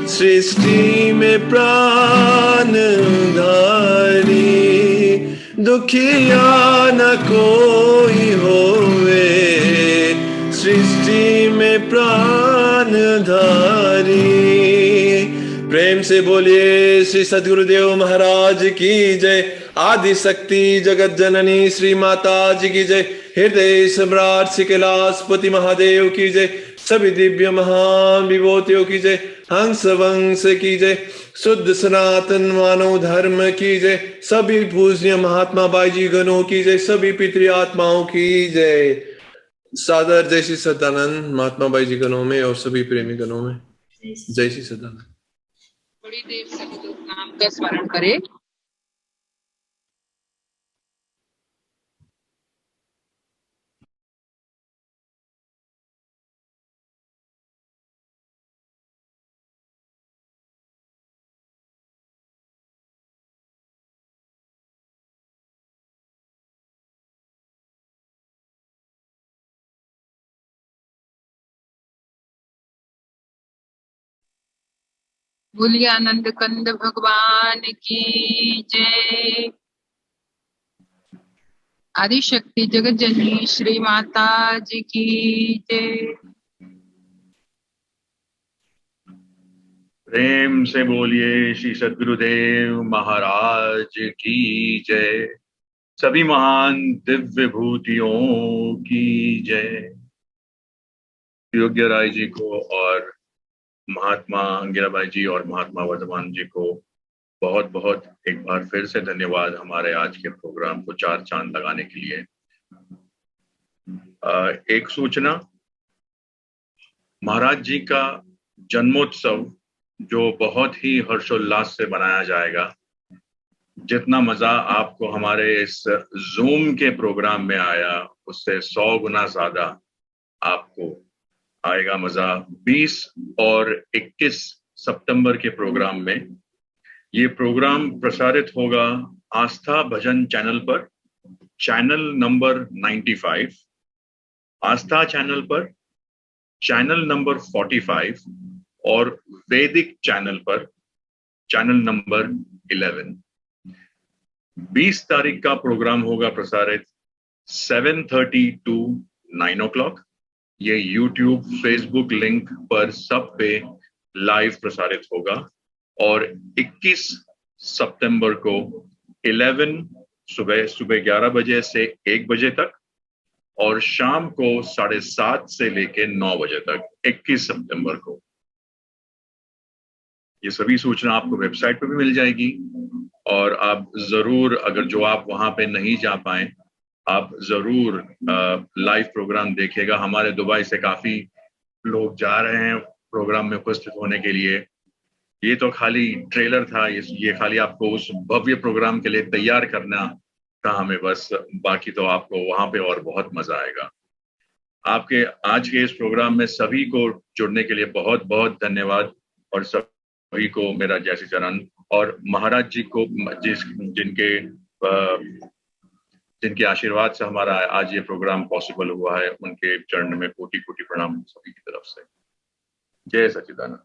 Speaker 6: सृष्टि में प्राण धारी। दुखिया न कोई होवे, सृष्टि में प्राण धारी। प्रेम से बोलिए श्री सद्गुरुदेव महाराज की जय। आदि शक्ति जगत जननी श्री माता जी की जय। हृदय सम्राट श्री कैलाशपति महादेव की जय। सभी दिव्य महान विभूतियों की जय। हंस वंश की जय। शुद्ध सनातन मानव धर्म की जय। सभी पूज्य महात्मा बाई जी गणों की जय। सभी पितृ आत्माओं की जय। सादर जय श्री सदानंद महात्मा बाई जी गणों में और सभी प्रेमी गणों में जय श्री सदानंद।
Speaker 7: थोड़ी देर सभी लोग नाम का स्मरण करें। बोलिए आनंद कंद भगवान की जय। आदि शक्ति जगत जननी श्री माता जी की जय।
Speaker 1: प्रेम से बोलिए श्री सद्गुरुदेव महाराज की जय। सभी महान दिव्य भूतियों की जय। योग्य राय जी को और महात्मा अंगिराबाई जी और महात्मा वर्धमान जी को बहुत बहुत एक बार फिर से धन्यवाद हमारे आज के प्रोग्राम को चार चांद लगाने के लिए। एक सूचना, महाराज जी का जन्मोत्सव जो बहुत ही हर्षोल्लास से मनाया जाएगा, जितना मजा आपको हमारे इस जूम के प्रोग्राम में आया उससे 100 गुना ज्यादा आपको आएगा मजा 20 और 21 सितंबर के प्रोग्राम में। ये प्रोग्राम प्रसारित होगा आस्था भजन चैनल पर चैनल नंबर 95, आस्था चैनल पर चैनल नंबर 45 और वैदिक चैनल पर चैनल नंबर 11। 20 तारीख का प्रोग्राम होगा प्रसारित 7:30 to 9 o'clock। ये YouTube, Facebook लिंक पर सब पे लाइव प्रसारित होगा। और 21 सितंबर को सुबह 11 बजे से 1 बजे तक और शाम को 7:30 से लेके 9 बजे तक 21 सितंबर को। ये सभी सूचना आपको वेबसाइट पर भी मिल जाएगी और आप जरूर, अगर जो आप वहां पे नहीं जा पाए, आप जरूर लाइव प्रोग्राम देखिएगा। हमारे दुबई से काफी लोग जा रहे हैं प्रोग्राम में उपस्थित होने के लिए। ये तो खाली ट्रेलर था, ये खाली आपको उस भव्य प्रोग्राम के लिए तैयार करना था हमें बस, बाकी तो आपको वहां पे और बहुत मजा आएगा। आपके आज के इस प्रोग्राम में सभी को जुड़ने के लिए बहुत बहुत धन्यवाद और सभी को मेरा जय श्री चरण। और महाराज जी को जिनके आशीर्वाद से हमारा आज ये प्रोग्राम पॉसिबल हुआ है, उनके चरण में कोटि कोटि प्रणाम सभी की तरफ से। जय सच्चिदानंद।